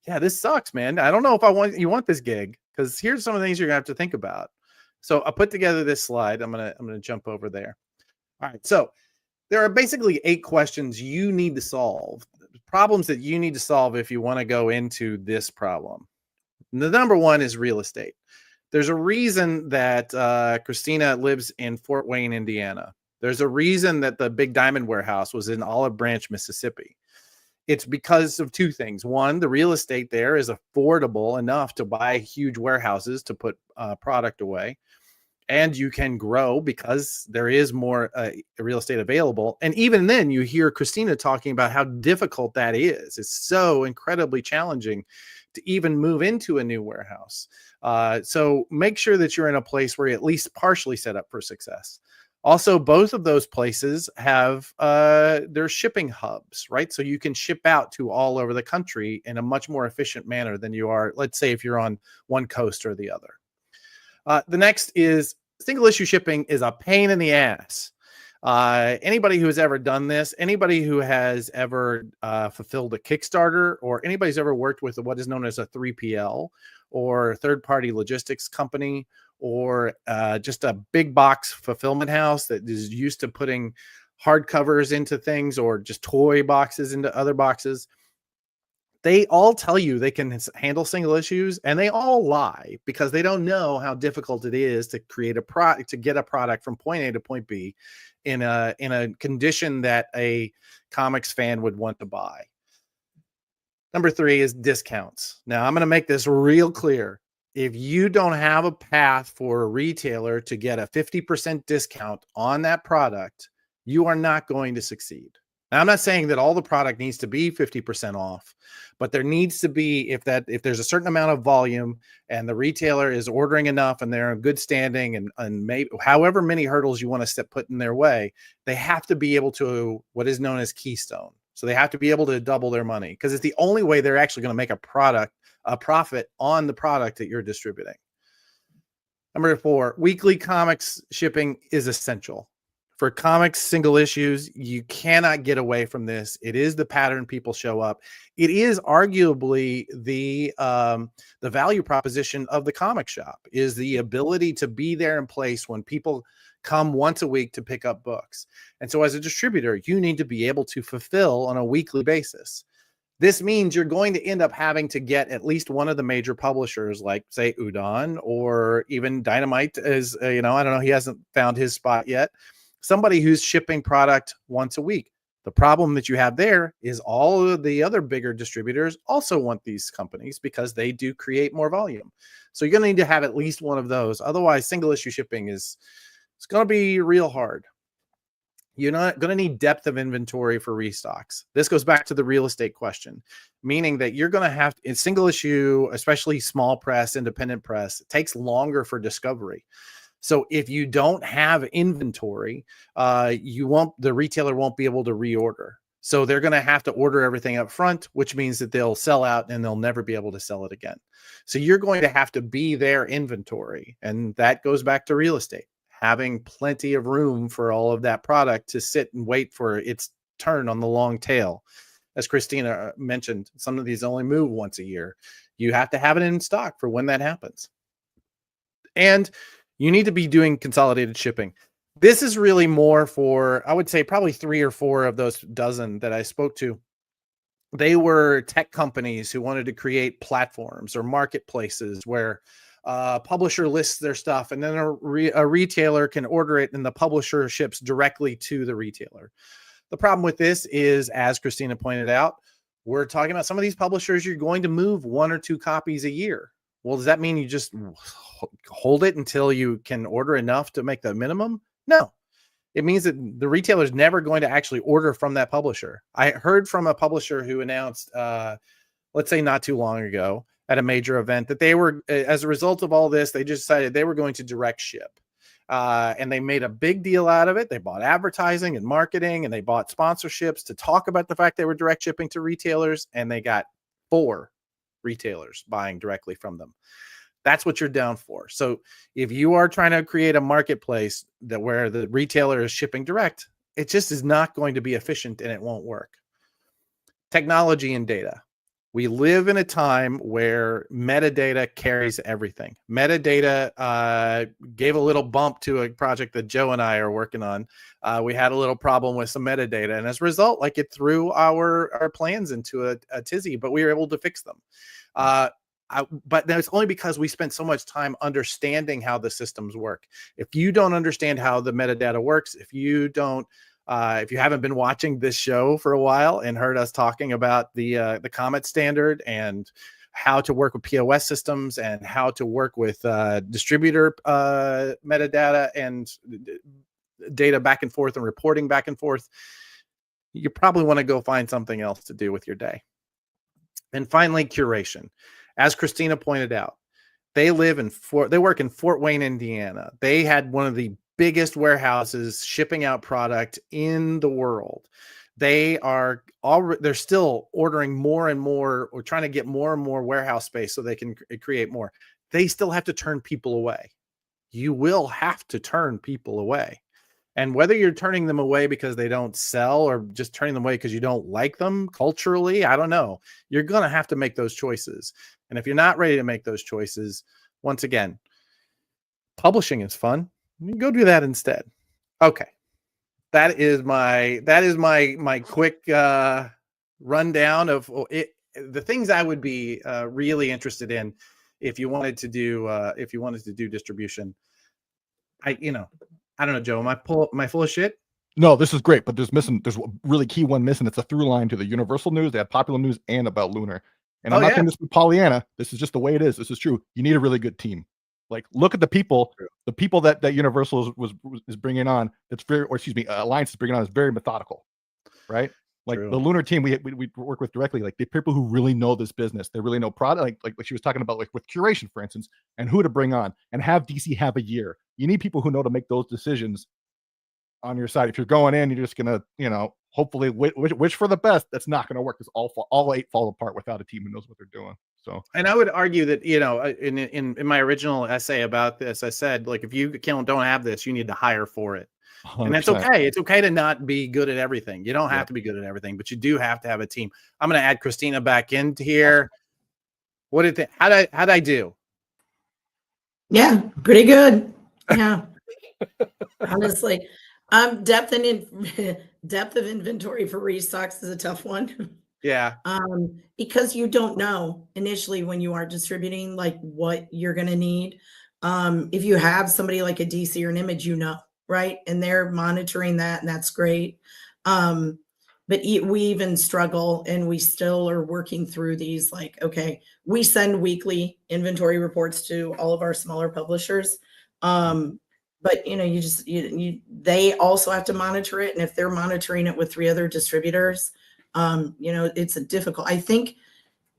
yeah, this sucks, man. I don't know if you want this gig, because here's some of the things you're gonna have to think about. So I put together this slide. I'm gonna jump over there. All right. So there are basically 8 questions you need to solve, problems that you need to solve if you want to go into this problem. And the number one is real estate. There's a reason that Christina lives in Fort Wayne, Indiana. There's a reason that the big diamond warehouse was in Olive Branch, Mississippi. It's because of 2 things. One, the real estate there is affordable enough to buy huge warehouses to put product away. And you can grow because there is more real estate available. And even then, you hear Christina talking about how difficult that is. It's so incredibly challenging to even move into a new warehouse. So make sure that you're in a place where you're at least partially set up for success. Also, both of those places have their shipping hubs, right? So you can ship out to all over the country in a much more efficient manner than you are, let's say, if you're on one coast or the other. The next is single issue shipping is a pain in the ass. Anybody who has ever done this, anybody who has ever fulfilled a Kickstarter, or anybody who's ever worked with what is known as a 3PL or third-party logistics company, or just a big box fulfillment house that is used to putting hardcovers into things or just toy boxes into other boxes, they all tell you they can handle single issues, and they all lie because they don't know how difficult it is to create a product, to get a product from point A to point B in a condition that a comics fan would want to buy. Number 3 is discounts. Now, I'm going to make this real clear. If you don't have a path for a retailer to get a 50% discount on that product, you are not going to succeed. Now, I'm not saying that all the product needs to be 50% off, but there needs to be, if there's a certain amount of volume and the retailer is ordering enough and they're in good standing, and maybe however many hurdles you want to put in their way, they have to be able to what is known as keystone. So they have to be able to double their money, because it's the only way they're actually going to make a profit on the product that you're distributing. Number 4, weekly comics shipping is essential. For comics single issues, you cannot get away from this. It is the pattern people show up. It is arguably the value proposition of the comic shop, is the ability to be there in place when people come once a week to pick up books. And so as a distributor, you need to be able to fulfill on a weekly basis. This means you're going to end up having to get at least one of the major publishers, like say Udon, or even Dynamite, as I don't know, he hasn't found his spot yet. Somebody who's shipping product once a week. The problem that you have there is all of the other bigger distributors also want these companies because they do create more volume. So you're going to need to have at least one of those. Otherwise, single issue shipping it's going to be real hard. You're not going to need depth of inventory for restocks. This goes back to the real estate question, meaning that you're going to have in single issue, especially small press, independent press, it takes longer for discovery. So if you don't have inventory, the retailer won't be able to reorder. So they're going to have to order everything up front, which means that they'll sell out and they'll never be able to sell it again. So you're going to have to be their inventory. And that goes back to real estate, having plenty of room for all of that product to sit and wait for its turn on the long tail. As Christina mentioned, some of these only move once a year. You have to have it in stock for when that happens. And you need to be doing consolidated shipping. This is really more for, I would say, probably 3 or 4 of those dozen that I spoke to. They were tech companies who wanted to create platforms or marketplaces where a publisher lists their stuff and then a retailer can order it and the publisher ships directly to the retailer. The problem with this is, as Christina pointed out, we're talking about some of these publishers, you're going to move 1 or 2 copies a year. Well, does that mean you just hold it until you can order enough to make the minimum? No. It means that the retailer is never going to actually order from that publisher. I heard from a publisher who announced, let's say not too long ago at a major event, that they were, as a result of all this, they just decided they were going to direct ship. And they made a big deal out of it. They bought advertising and marketing, and they bought sponsorships to talk about the fact they were direct shipping to retailers, and they got 4 retailers buying directly from them. That's what you're down for. So if you are trying to create a marketplace that where the retailer is shipping direct, it just is not going to be efficient and it won't work. Technology and data. We live in a time where metadata carries everything. Metadata gave a little bump to a project that Joe and I are working on. We had a little problem with some metadata, and as a result, like, it threw our plans into a tizzy, but we were able to fix them. But that's only because we spent so much time understanding how the systems work. If you don't understand how the metadata works, if you haven't been watching this show for a while and heard us talking about the Comet standard and how to work with POS systems and how to work with distributor metadata and data back and forth and reporting back and forth, you probably want to go find something else to do with your day. And finally, curation. As Christina pointed out, they work in Fort Wayne, Indiana. They had one of the biggest warehouses shipping out product in the world. They're still ordering more and more, or trying to get more and more warehouse space so they can create more. They still have to turn people away. You will have to turn people away. And whether you're turning them away because they don't sell or just turning them away because you don't like them culturally, I don't know. You're going to have to make those choices. And if you're not ready to make those choices, once again, publishing is fun. You can go do that instead. Okay. That is my quick rundown of the things I would be really interested in if you wanted to do distribution. I don't know, Joe. Am I full of shit?
No, this is great, but there's a really key one missing. It's a through line to the Universal News. They had popular news and about Lunar. And I'm not saying this with Pollyanna. This is just the way it is. This is true. You need a really good team. Like, look at the people that Universal is bringing on. Alliance is bringing on is very methodical, right? Like, the Lunar team we work with directly, like, the people who really know this business. They really know product, like she was talking about, like with curation, for instance, and who to bring on, and have DC have a year. You need people who know to make those decisions on your side. If you're going in, you're just gonna, hopefully wish for the best. That's not gonna work, because all 8 fall apart without a team who knows what they're doing. So, and
I would argue that, in my original essay about this, I said, like, if you don't have this, you need to hire for it. 100%. And that's okay. It's okay to not be good at everything. You don't have to be good at everything, but you do have to have a team. I'm going to add Christina back into here. What did how'd I do?
Yeah, pretty good. Yeah. Honestly, depth of inventory for restocks is a tough one.
Yeah.
Because you don't know initially when you are distributing, like, what you're going to need. If you have somebody like a DC or an Image, right? And they're monitoring that, and that's great. But we even struggle, and we still are working through these, like, okay, we send weekly inventory reports to all of our smaller publishers. But they also have to monitor it. And if they're monitoring it with 3 other distributors, it's difficult. I think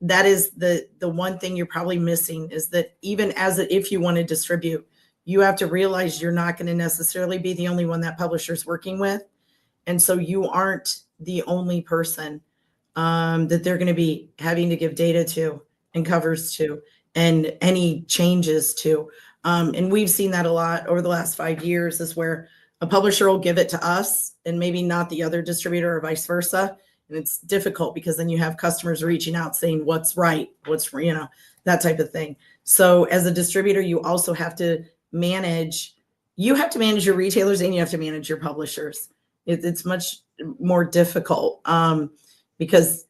that is the one thing you're probably missing, is that even if you want to distribute, you have to realize you're not going to necessarily be the only one that publisher's working with. And so you aren't the only person that they're going to be having to give data to and covers to and any changes to. And we've seen that a lot over the last 5 years, is where A publisher will give it to us and maybe not the other distributor or vice versa. And it's difficult because then you have customers reaching out saying what's right, what's, that type of thing. So as a distributor, you also have to manage your retailers and you have to manage your publishers. It's much more difficult because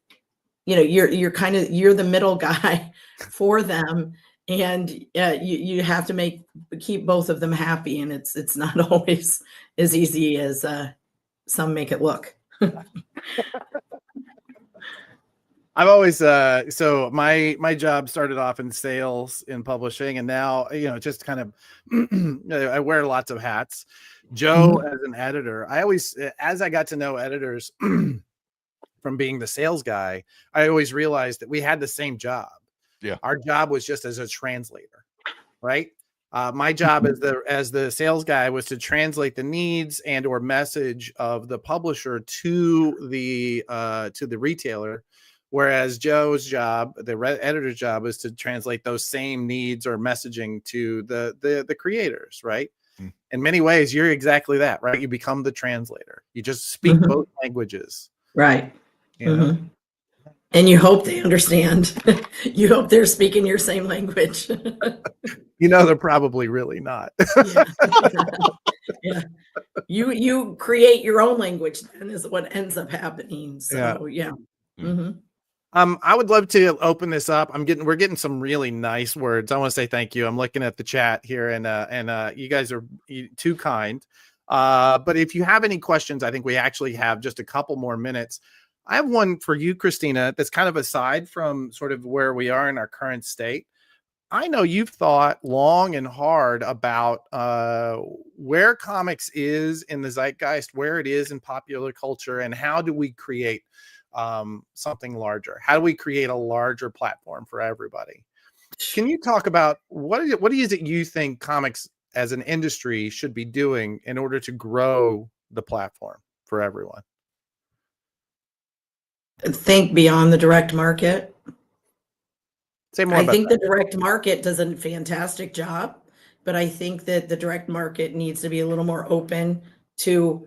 you're the middle guy for them, and you have to keep both of them happy, and it's not always as easy as some make it look.
I've always so my job started off in sales in publishing, and now just kind of I wear lots of hats. Joe, as an editor, as I got to know editors from being the sales guy, I always realized that we had the same job.
Yeah,
our job was just as a translator, right? My job as the sales guy was to translate the needs and or message of the publisher to the retailer. Whereas Joe's job, the editor's job, is to translate those same needs or messaging to the creators, right? In many ways, you're exactly that, right? You become the translator. You just speak both languages.
Right. And you hope they understand. You hope they're speaking your same language.
They're probably really not.
Yeah. You create your own language, then is what ends up happening. So yeah.
I would love to open this up. We're getting some really nice words. I want to say thank you. I'm looking at the chat here, and you guys are too kind. But if you have any questions, I think we actually have just a couple more minutes. I have one for you, Christina, that's kind of aside from sort of where we are in our current state. I know you've thought long and hard about where comics is in the zeitgeist, where it is in popular culture, and how do we create something larger? How do we create a larger platform for everybody? Can you talk about what is it you think comics as an industry should be doing in order to grow the platform for everyone?
Think beyond the direct market.
Say more.
I think the direct market does a fantastic job, but I think that the direct market needs to be a little more open to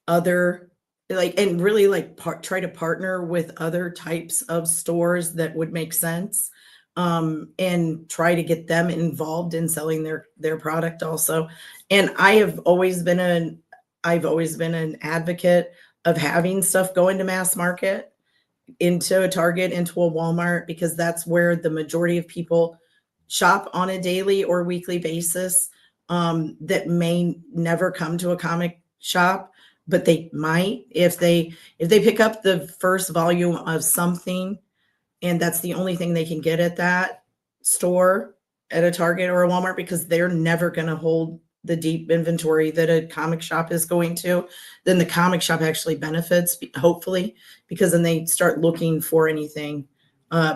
other, and really try to partner with other types of stores that would make sense, and try to get them involved in selling their product also. And I've always been an advocate of having stuff go into mass market, into a Target, into a Walmart, because that's where the majority of people shop on a daily or weekly basis, that may never come to a comic shop, but they might if they pick up the first volume of something, and that's the only thing they can get at that store, at a Target or a Walmart, because they're never going to hold the deep inventory that a comic shop is going to. Then the comic shop actually benefits, hopefully, because then they start looking for anything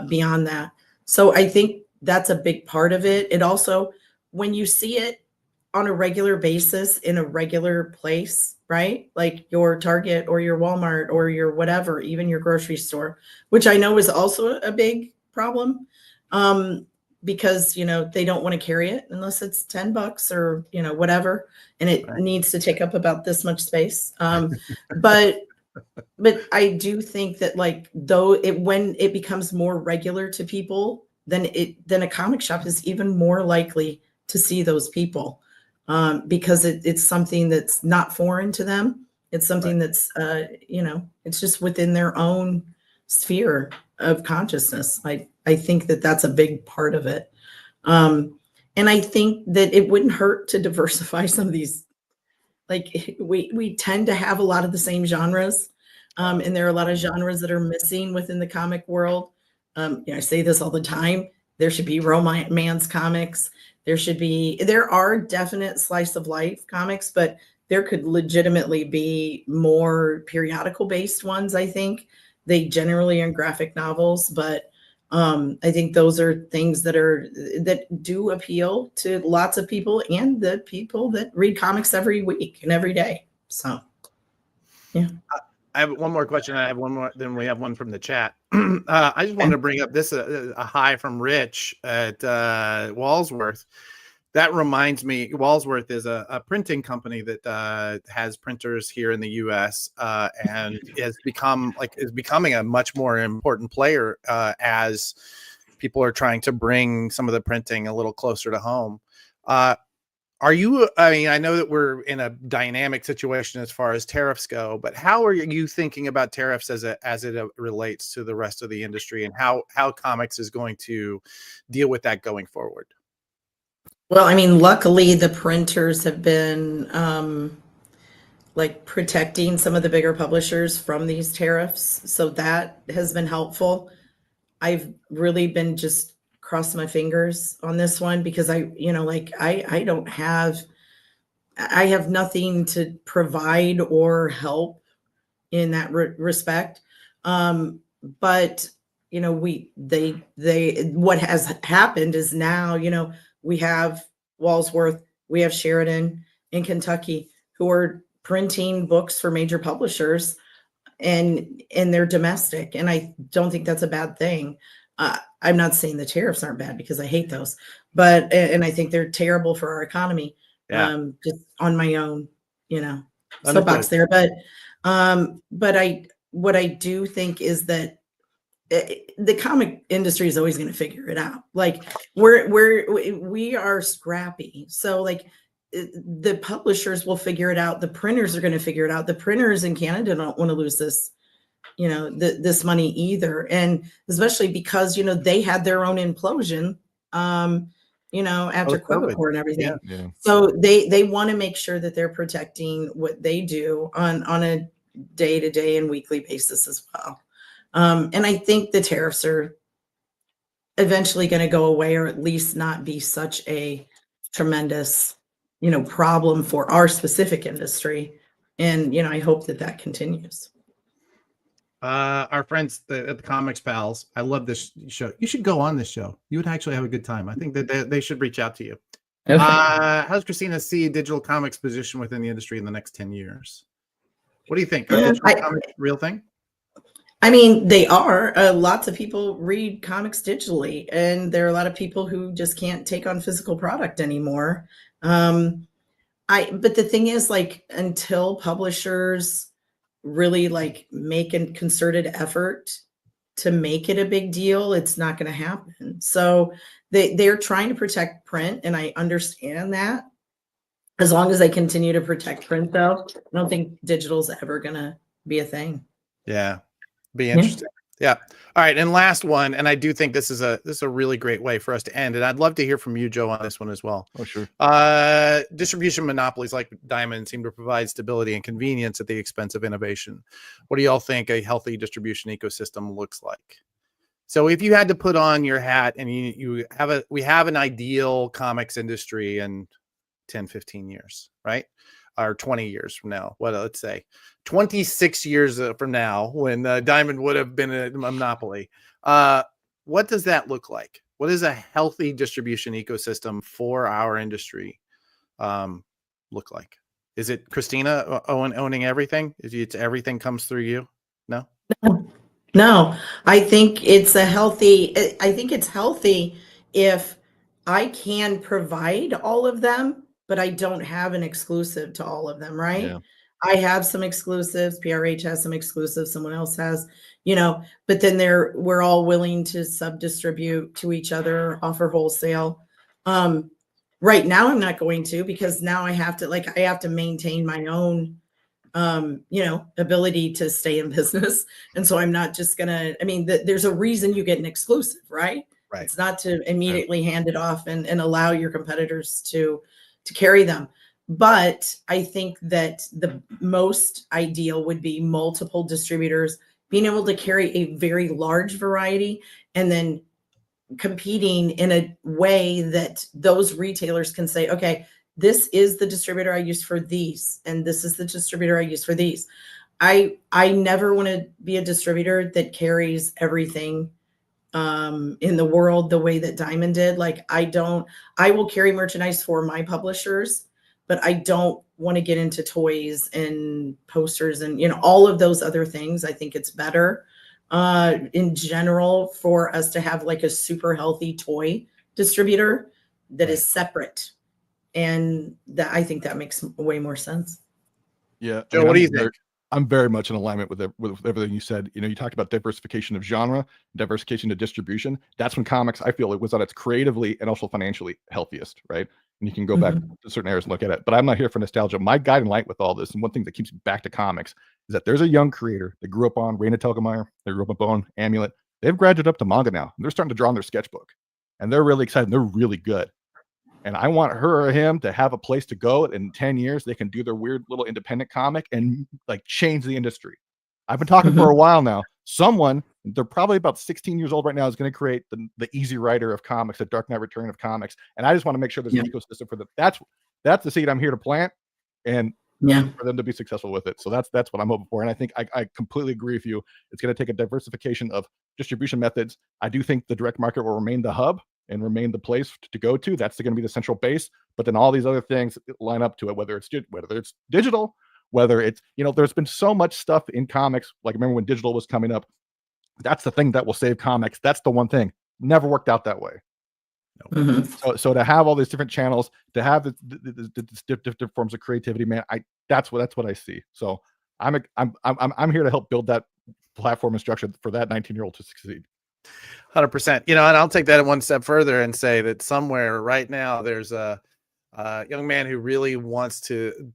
beyond that. So I think that's a big part of it. It also, when you see it on a regular basis in a regular place, right? Like your Target or your Walmart or your whatever, even your grocery store, which I know is also a big problem. Because they don't want to carry it unless it's $10 or whatever, and it needs to take up about this much space. But I do think that when it becomes more regular to people, then a comic shop is even more likely to see those people, because it's something that's not foreign to them. It's something that's it's just within their own sphere of consciousness. I think that that's a big part of it. And I think that it wouldn't hurt to diversify some of these. We tend to have a lot of the same genres. And there are a lot of genres that are missing within the comic world. I say this all the time. There should be romance comics. There are definite slice of life comics, but there could legitimately be more periodical based ones. I think they generally are graphic novels, but I think those are things that do appeal to lots of people, and the people that read comics every week and every day. So, yeah.
I have one more question. I have one more. Then we have one from the chat. I just wanted to bring up this a hi from Rich at Walsworth. That reminds me, Walsworth is a printing company that has printers here in the U.S. And is becoming a much more important player as people are trying to bring some of the printing a little closer to home. Are you? I mean, I know that we're in a dynamic situation as far as tariffs go, but how are you thinking about tariffs as it relates to the rest of the industry, and how comics is going to deal with that going forward?
Well, I mean, luckily the printers have been like protecting some of the bigger publishers from these tariffs. So that has been helpful. I've really been just crossing my fingers on this one because I don't have, I have nothing to provide or help in that respect. But what has happened is now, we have Walsworth, we have Sheridan in Kentucky who are printing books for major publishers and they're domestic. And I don't think that's a bad thing. I'm not saying the tariffs aren't bad because I hate those, and I think they're terrible for our economy.
Yeah.
Just on my own,
Understood.
soapbox there. What I do think is that the comic industry is always going to figure it out. Like we are scrappy. So like the publishers will figure it out. The printers are going to figure it out. The printers in Canada don't want to lose this, this money either. And especially because, they had their own implosion, after Quebecor and everything.
Yeah.
So they want to make sure that they're protecting what they do on a day-to-day and weekly basis as well. And I think the tariffs are eventually going to go away, or at least not be such a tremendous, problem for our specific industry. And, I hope that continues.
Our friends at the Comics Pals, I love this show. You should go on this show. You would actually have a good time. I think that they should reach out to you.
Okay.
How's Christina see digital comics position within the industry in the next 10 years? What do you think? Are digital comics a real thing?
I mean, they are. Lots of people read comics digitally, and there are a lot of people who just can't take on physical product anymore. But the thing is, like, until publishers really like make a concerted effort to make it a big deal, it's not going to happen. So they're trying to protect print, and I understand that. As long as they continue to protect print, though, I don't think digital's ever going to be a thing.
Yeah. Be interesting. Yeah. All right. And last one. And I do think this is a really great way for us to end. And I'd love to hear from you, Joe, on this one as well.
Oh, sure.
Distribution monopolies like Diamond seem to provide stability and convenience at the expense of innovation. What do y'all think a healthy distribution ecosystem looks like? So if you had to put on your hat and we have an ideal comics industry in 10, 15 years, right? Or 20 years from now, let's say 26 years from now, when Diamond would have been a monopoly. What does that look like? What does a healthy distribution ecosystem for our industry look like? Is it Christina owning everything? Everything comes through you? No?
No, I think it's healthy if I can provide all of them, but I don't have an exclusive to all of them, right?
Yeah.
I have some exclusives, PRH has some exclusives, someone else has, but then we're all willing to sub-distribute to each other, offer wholesale. Right now I'm not going to, because now I have to maintain my own, ability to stay in business. And so I'm not just there's a reason you get an exclusive, right?
Right.
It's not to immediately hand it off and allow your competitors to carry them. But I think that the most ideal would be multiple distributors being able to carry a very large variety and then competing in a way that those retailers can say, okay, this is the distributor I use for these, and this is the distributor I use for these. I never want to be a distributor that carries everything in the world the way that Diamond did. Like I will carry merchandise for my publishers, but I don't want to get into toys and posters and, all of those other things. I think it's better in general for us to have like a super healthy toy distributor that is separate And that, I think that makes way more sense.
Yeah.
Joe, what do you think?
I'm very much in alignment with everything you said. You know, you talked about diversification of genre, diversification of distribution. That's when comics, I feel, it was on its creatively and also financially healthiest, right? And you can go back to certain areas and look at it. But I'm not here for nostalgia. My guiding light with all this, and one thing that keeps me back to comics, is that there's a young creator that grew up on Raina Telgemeier, they grew up on Amulet. They've graduated up to manga now. And they're starting to draw in their sketchbook. And they're really excited. And they're really good. And I want her or him to have a place to go. In 10 years, they can do their weird little independent comic and like change the industry. I've been talking for a while now. Someone, they're probably about 16 years old right now, is going to create the Easy Rider of comics, the Dark Knight Return of comics. And I just want to make sure there's an ecosystem for them. That's the seed I'm here to plant, and for them to be successful with it. So that's what I'm hoping for. And I think I completely agree with you. It's going to take a diversification of distribution methods. I do think the direct market will remain the hub and remain the place to go to. That's going to be the central base. But then all these other things line up to it, whether it's digital, whether it's, there's been so much stuff in comics. Like, remember when digital was coming up? That's the thing that will save comics. That's the one thing. Never worked out that way. So to have all these different channels, to have the different forms of creativity, man, that's what I see. So I'm here to help build that platform and structure for that 19-year-old to succeed.
100%. And I'll take that one step further and say that somewhere right now there's a young man who really wants to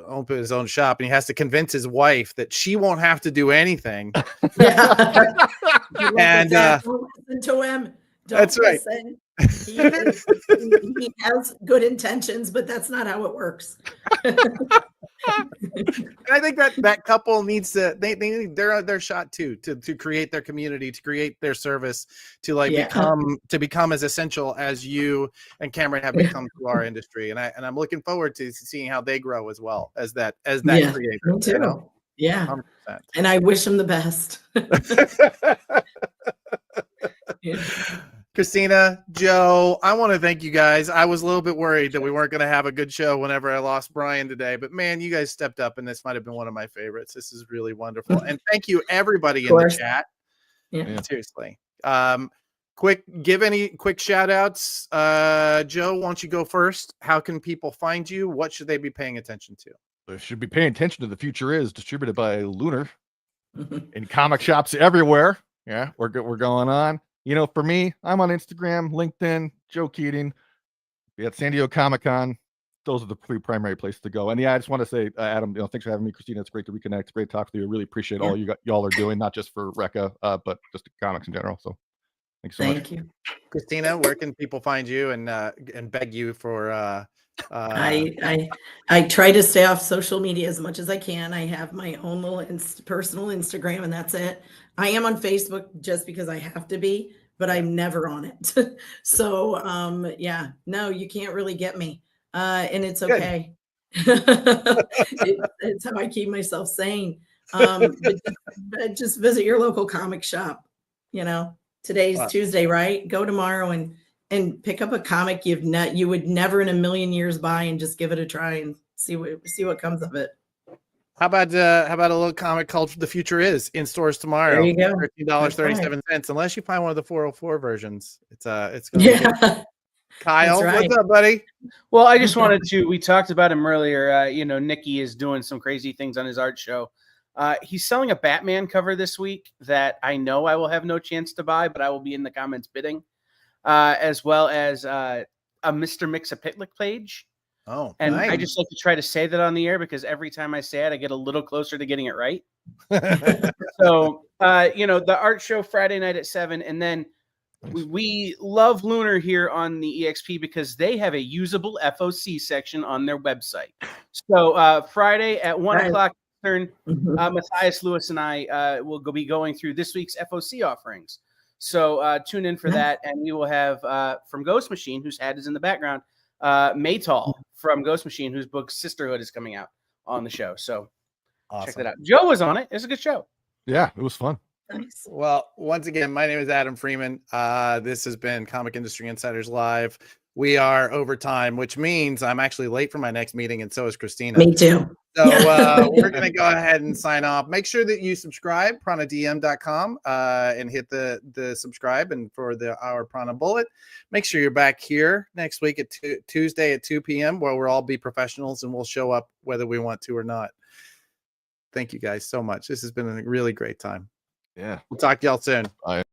open his own shop, and he has to convince his wife that she won't have to do anything.
And don't listen to him.
That's right.
He has good intentions, but that's not how it works.
I think that couple needs to they need their shot too, to create their community, to create their service, to become as essential as you and Cameron have become to our industry. And I'm looking forward to seeing how they grow as well as that creator.
Me too. Yeah.
100%.
And I wish them the best.
Christina, Joe, I want to thank you guys. I was a little bit worried that we weren't going to have a good show whenever I lost Brian today, but man, you guys stepped up, and this might have been one of my favorites. This is really wonderful. And thank you everybody in the chat. Yeah. Seriously. Give any quick shout outs. Joe, why don't you go first? How can people find you? What should they be paying attention to?
They should be paying attention to The Future Is, distributed by Lunar in comic shops everywhere. Yeah, we're going on. For me, I'm on Instagram, LinkedIn, Joe Keating. We at San Diego Comic-Con. Those are the three primary places to go. And yeah, I just want to say, Adam, thanks for having me. Christina, it's great to reconnect. It's great to talk to you. I really appreciate all y'all are doing, not just for Recca, but just comics in general. So thanks so much.
Thank you.
Christina, where can people find you and beg you for
I try to stay off social media as much as I can. I have my own little personal Instagram, and that's it. I am on Facebook just because I have to be, but I'm never on it. So no, you can't really get me. And it's okay. It's how I keep myself sane. But just visit your local comic shop. Today's Tuesday, right? Go tomorrow and pick up a comic you would never in a million years buy, and just give it a try and see what comes of it.
How about a little comic called The Future Is in stores tomorrow?
There you go.
$13.37, unless you find one of the 404 versions. It's gonna be good. Kyle, what's up, buddy?
Well, I just wanted to. We talked about him earlier. Nikki is doing some crazy things on his art show. He's selling a Batman cover this week that I know I will have no chance to buy, but I will be in the comments bidding, as well as a Mr. Mix-a-Pitlick page.
Oh,
and
nice.
I just like to try to say that on the air, because every time I say it, I get a little closer to getting it right. So, the art show Friday night at 7, and then we love Lunar here on the EXP because they have a usable FOC section on their website. So Friday at 1 o'clock Eastern, Matthias Lewis and I will be going through this week's FOC offerings. So tune in for that, and we will have from Ghost Machine, whose hat is in the background, Maytal from Ghost Machine, whose book Sisterhood is coming out on the show. So check that out. Joe was on it. It was a good show.
Yeah, it was fun.
Nice.
Well, once again, my name is Adam Freeman. This has been Comic Industry Insiders Live. we are over time, which means I'm actually late for my next meeting, and so is Christina.
Me too.
So we're going to go ahead and sign off. Make sure that you subscribe, pranadm.com, and hit the subscribe. And for our Prana Bullet, make sure you're back here next week at Tuesday at 2 p.m. where we'll all be professionals and we'll show up whether we want to or not. Thank you guys so much. This has been a really great time.
Yeah.
We'll talk to y'all soon.
Bye.